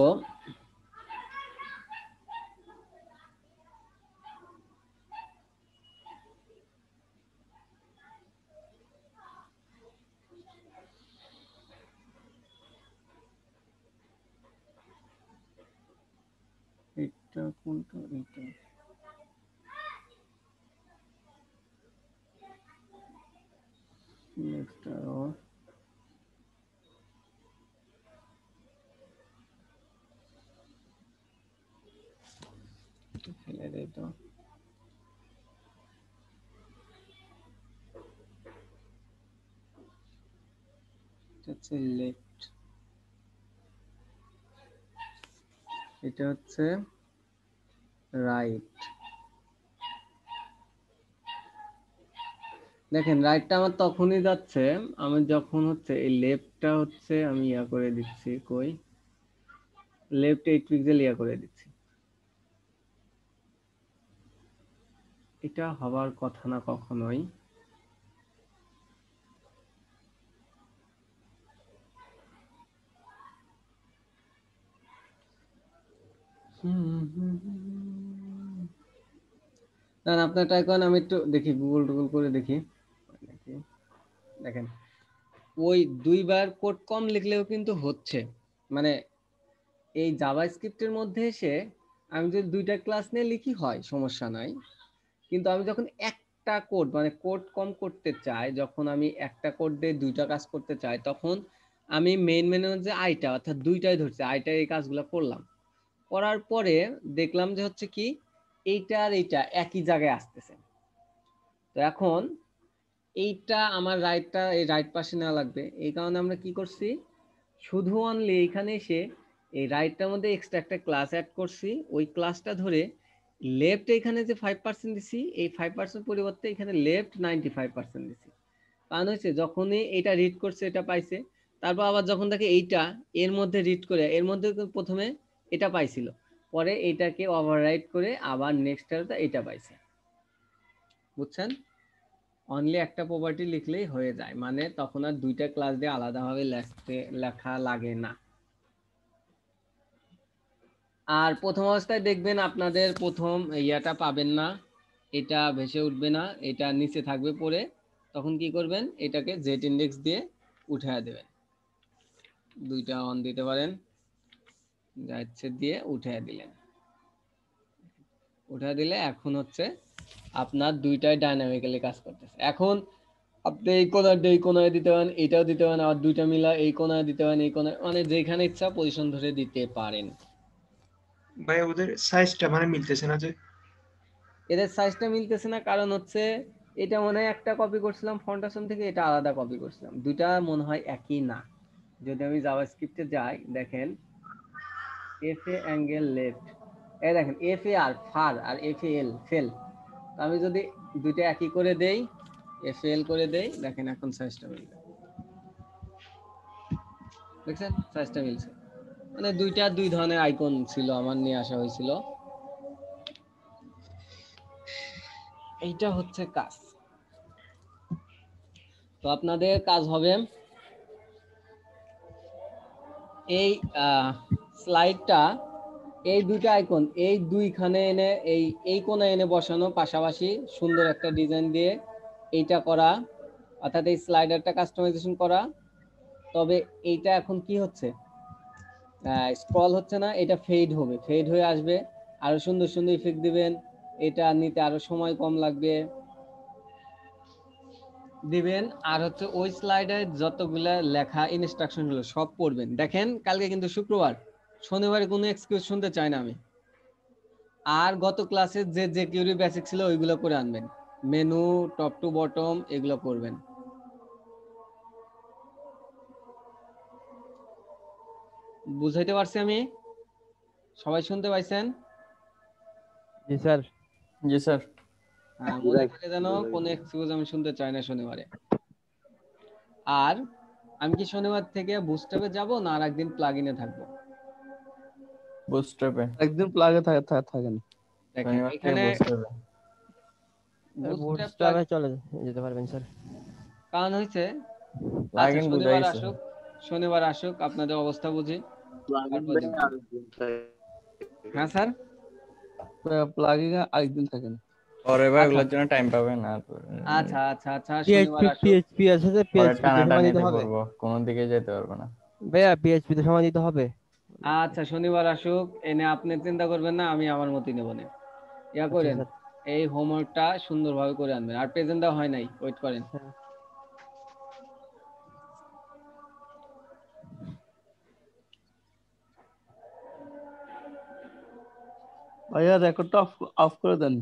A: এটা কোনটা, এটা নেক্সট আরো, ফেলে দেই তো। এটা হচ্ছে লেফট, এটা হচ্ছে রাইট, দেখেন রাইটটা আমার তখনই যাচ্ছে আমি যখন হচ্ছে এই লেফটটা হচ্ছে আমি ইয়া করে দিচ্ছি, কই লেফট 8 পিক্সেল ইয়া করে দিচ্ছি। এটা হবার কথা না কখনোই। না না, আপনার ট্রাই করেন, আমি একটু দেখি গুগল টুগল করে দেখি। দেখেন ওই দুইবার কোড কম লিখলেও কিন্তু হচ্ছে, মানে এই জাভাস্ক্রিপ্টের মধ্যে এসে আমি যদি দুইটা ক্লাস নিয়ে লিখি হয় সমস্যা নাই, কিন্তু আমি যখন একটা কোড মানে কোড কম করতে চাই, যখন আমি একটা কোড দিয়ে দুইটা কাজ করতে চাই, তখন আমি মেইন মেনুর যে আইটা অর্থাৎ দুইটাই ধরছি, আইটা এই কাজগুলো করলাম, করার পরে দেখলাম যে হচ্ছে কি এইটা আর এইটা একই জায়গায় আসতেছে। তো এখন এইটা আমার রাইটটা এই রাইট পাশে নেওয়া লাগবে, এই কারণে আমরা কি করছি শুধু অনলি এইখানে এসে এই রাইটটার মধ্যে এক্সট্রা একটা ক্লাস অ্যাড করছি, ওই ক্লাসটা ধরে লেফট এখানে যে 5% দিছি এই 5% পরিবর্তে এখানে লেফট 95% দিছি। কারণ হচ্ছে যখনই এটা রিড করছে এটা পাইছে, তারপর আবার যখন তাকে এইটা এর মধ্যে রিড করে এর মধ্যে প্রথমে এটা পাইছিল, পরে এটাকে ওভাররাইট করে আবার নেক্সটটা এটা পাইছে। বুঝছেন? অনলি একটা প্রপার্টি লিখলেই হয়ে যায়, মানে তখন আর দুইটা ক্লাস দিয়ে আলাদাভাবে লেখা লাগে না। আর প্রথম অবস্থায় দেখবেন আপনাদের প্রথম ইয়াটা পাবেন না, এটা ভেসে উঠবে না, এটা নিচে থাকবে পড়ে, তখন কি করবেন এটাকে জেড ইন্ডেক্স দিয়ে উঠায় দেবেন, দুইটা অন দিতে পারেন, যা ইচ্ছে দিয়ে উঠায় দিলেন, উঠায় দিলে এখন হচ্ছে আপনার দুইটাই ডাইনামিক্যালি কাজ করতেছে। এখন আপনি এই কোনার এই কোনায় দিতে পারেন, এটাও দিতে পারেন, আর দুইটা মিলা এই কোনায় দিতে পারেন, এই কোনায়, মানে যেখানে ইচ্ছা পজিশন ধরে দিতে পারেন।
H: ভাই ওদের সাইজটা মানে মিলতেছে না যে।
A: এদের সাইজটা মিলতেছে না কারণ হচ্ছে এটা মনে হয় একটা কপি করছিলাম ফন্টাসন থেকে, এটা আলাদা কপি করছিলাম, দুইটা মনে হয় একই না। যদি আমি জাভাস্ক্রিপ্টে যাই দেখেন এফ এ অ্যাঙ্গেল লেফট, এই দেখেন এফ এ আর ফার আর এফ এ এল ফেল, আমি যদি দুইটা একই করে দেই এফ এল করে দেই, দেখেন এখন সাইজটা মিলবে, দেখছেন সাইজটা মিলছে। মানে দুইটা দুই ধরনের আইকন ছিল আমার নিয়ে আসা হয়েছিল। এইটা হচ্ছে কাজ। তো আপনাদের কাজ হবে এই স্লাইডটা এই দুইটা আইকন এই দুইখানে এনে এই কোণে এনে বসানো, পাশাপাশি সুন্দর একটা ডিজাইন দিয়ে এইটা করা, অর্থাৎ এই স্লাইডারটা কাস্টমাইজেশন করা। তবে এইটা এখন কি হচ্ছে স্ক্রল হচ্ছে না, এটা ফেড হবে, ফেড হয়ে আসবে, আরো সুন্দর সুন্দর ইফেক্ট দিবেন, এটা নিতে আরো সময় কম লাগবে দিবেন। আর হচ্ছে ওই স্লাইডে যতগুলা লেখা ইনস্ট্রাকশন হলো সব পড়বেন। দেখেন কালকে কিন্তু শুক্রবার, শনিবারে কোনো এক্সকিউজ শুনতে চাই না আমি। আর গত ক্লাসে যে যে কিউরি বেসিক ছিল ওইগুলো করে আনবেন, মেনু টপ টু বটম এগুলো করবেন। বুঝাইতে পারছি আমি? সবাই শুনতে পাইছেন?
D: জি স্যার।
F: জি স্যার।
A: হ্যাঁ, মনে থাকে যেন কোনো এক্সকিউজ আমি শুনতে চাই না শনিবারে। আর আমি কি শনিবার থেকে বুস্টআপে যাব না আর একদিন প্লাগইনে থাকবো?
F: বুস্ট্র্যাপে
B: একদিন প্লাগে থাকেন।
A: দেখেন
F: শনিবার থেকে
A: এখানে
F: বুস্ট্র্যাপে।
A: বুস্টআপ
D: বুটস্ট্র্যাপে চলে যেতে পারবেন স্যার।
A: কারণ হয়েছে আচ্ছা
F: প্লাগইন বুঝাইছে।
A: শনিবার আসুক আপনাদের অবস্থা বুঝি, তারপর দেখব। হ্যাঁ স্যার,
B: প্লাগে আরেকদিন থাকেন।
F: পরে ভাই
A: আচ্ছা
F: ওগুলোর জন্য টাইম পাবে না।
A: আচ্ছা আচ্ছা আচ্ছা শনিবার
D: পিএইচপি
A: আসুক।
D: পিএইচপি আছে যে
F: পরে
D: পিএইচপি তে সময় দিতে
F: টানাটানিতে
D: হবে
F: পড়বো, কোনো দিকে যেতে পারবো না।
D: ভাইয়া, পিএইচপি তে সময় দিতে হবে।
A: আচ্ছা শনিবার আসুক, এনে আপনি চিন্তা করবেন না, আমি আমার মতই নেব না। ইয়া
D: আচ্ছা
A: করেন
D: স্যার।
A: এই হোমওয়ার্কটা সুন্দরভাবে করে আনবেন, আর প্রেজেন্ট দেওয়া হয় নাই, ওয়েট করেন।
D: হ্যাঁ।
B: ভাইয়া রেকর্ডটা অফ করে দেন।